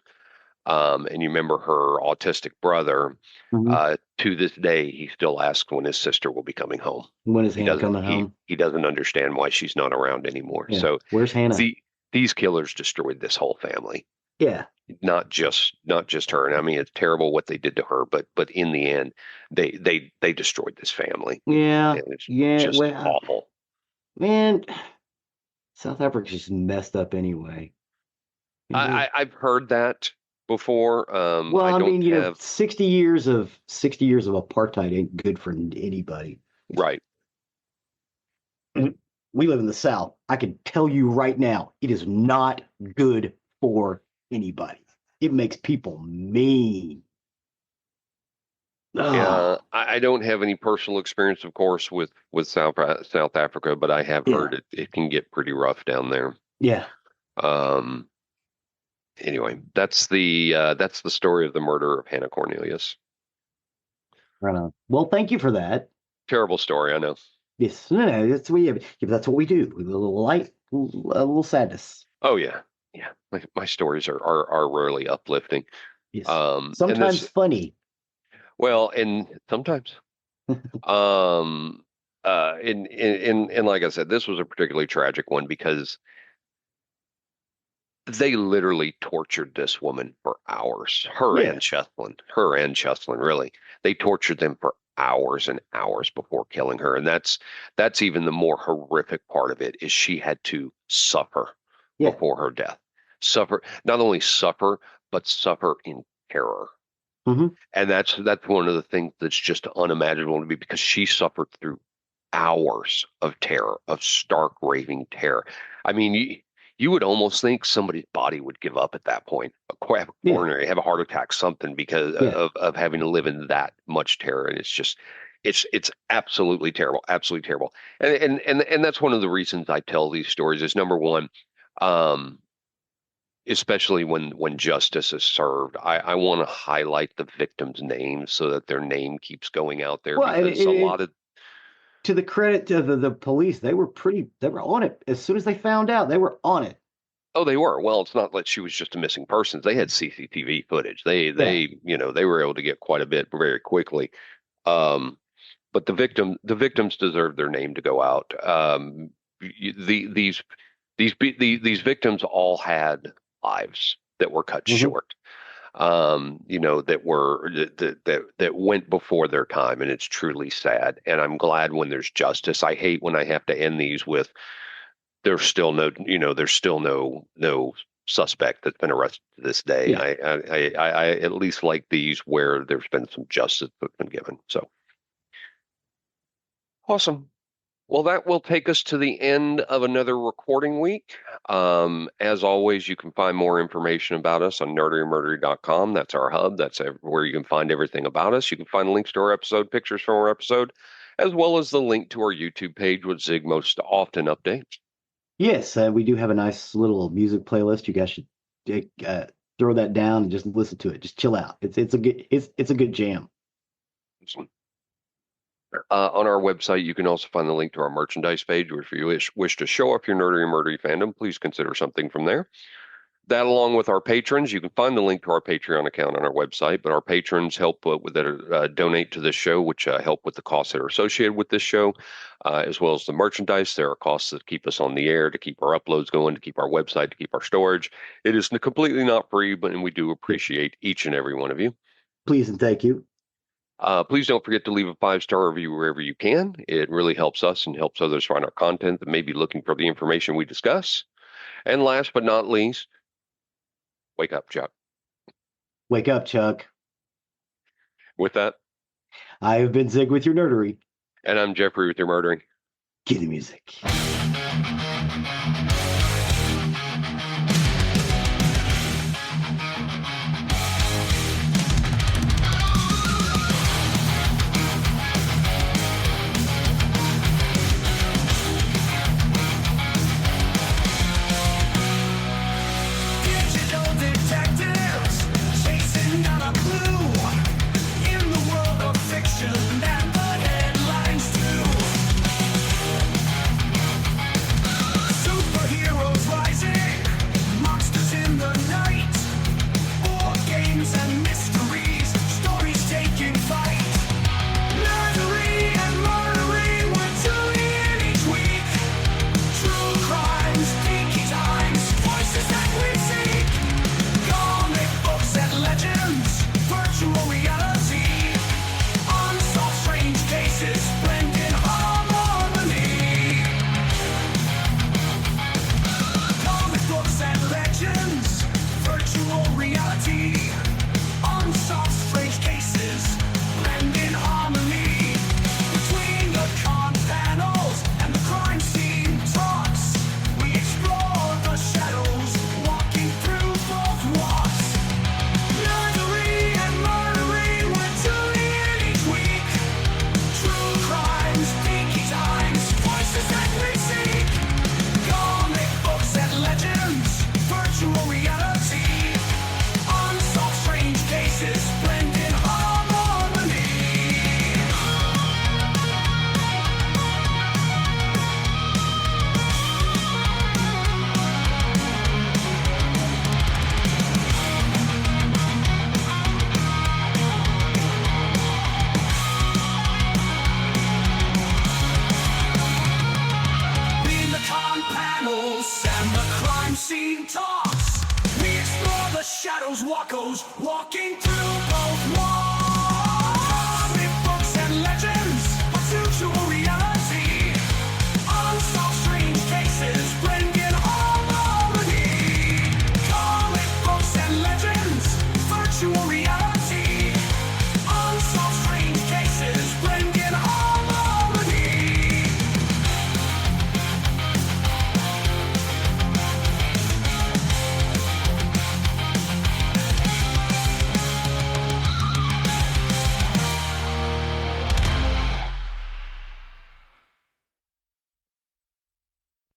And you remember her autistic brother. Mhm. To this day, he still asks when his sister will be coming home. When is Hannah coming home? He doesn't understand why she's not around anymore. Yeah. So where's Hannah? these killers destroyed this whole family. Yeah. Not just her. And I mean, it's terrible what they did to her, but in the end, they destroyed this family. Yeah. And it's Yeah. just awful. Man, South Africa's just messed up anyway. I've heard that before. Well, I don't have 60 years of apartheid ain't good for anybody. right. We live in the South. I can tell you right now, it is not good for anybody. It makes people mean. Yeah, I don't have any personal experience, of course, with South Africa, but I have heard it can get pretty rough down there. Yeah. Anyway, that's the story of the murder of Hannah Cornelius. Right on. Well, thank you for that. Terrible story, I know. Yes, no, that's what we do. A little light, a little sadness. Oh yeah, yeah. My stories are rarely uplifting. Yes. Sometimes funny. Well, and sometimes, and like I said, this was a particularly tragic one because they literally tortured this woman for hours. Her and Cheslin, really. They tortured them for hours and hours before killing her. And that's even the more horrific part of it is she had to suffer before her death. Not only suffer, but suffer in terror. Mm-hmm. And that's one of the things that's just unimaginable to me because she suffered through hours of terror, of stark raving terror. I mean, you would almost think somebody's body would give up at that point, have a heart attack, something because of having to live in that much terror. And it's just, it's absolutely terrible, absolutely terrible. And that's one of the reasons I tell these stories is number one, especially when justice is served, I want to highlight the victims' names so that their name keeps going out there. Well, because a lot of, to the credit of the police, they were on it. As soon as they found out, they were on it. Oh, they were. Well, it's not like she was just a missing person. They had CCTV footage. They were able to get quite a bit very quickly. But the victims deserve their name to go out. These victims all had lives that were cut short. That went before their time, and it's truly sad. And I'm glad when there's justice. I hate when I have to end these with there's still no suspect that's been arrested to this day. Yeah. I at least like these where there's been some justice that's been given. So awesome. Well, that will take us to the end of another recording week. As always, you can find more information about us on nerdery.com. That's our hub. That's where you can find everything about us. You can find links to our episode, pictures from our episode, as well as the link to our YouTube page, which Zig most often updates. Yes, we do have a nice little music playlist. You guys should throw that down and just listen to it. Just chill out. It's a good jam. Awesome. On our website, you can also find the link to our merchandise page, where if you wish to show off your Nerdery and Murdery fandom, please consider something from there. That, along with our patrons, you can find the link to our Patreon account on our website. But our patrons help donate to this show, which help with the costs that are associated with this show, as well as the merchandise. There are costs that keep us on the air, to keep our uploads going, to keep our website, to keep our storage. It is completely not free, and we do appreciate each and every one of you. Please and thank you. Please don't forget to leave a 5-star review wherever you can. It really helps us and helps others find our content that may be looking for the information we discuss. And last but not least, wake up, Chuck. Wake up, Chuck. With that, I have been Zig with your Nerdery. And I'm Geoffrey with your Murdering. Cue the music. Digital detective. Crime scene talks. We explore the shadows, walking through both walls.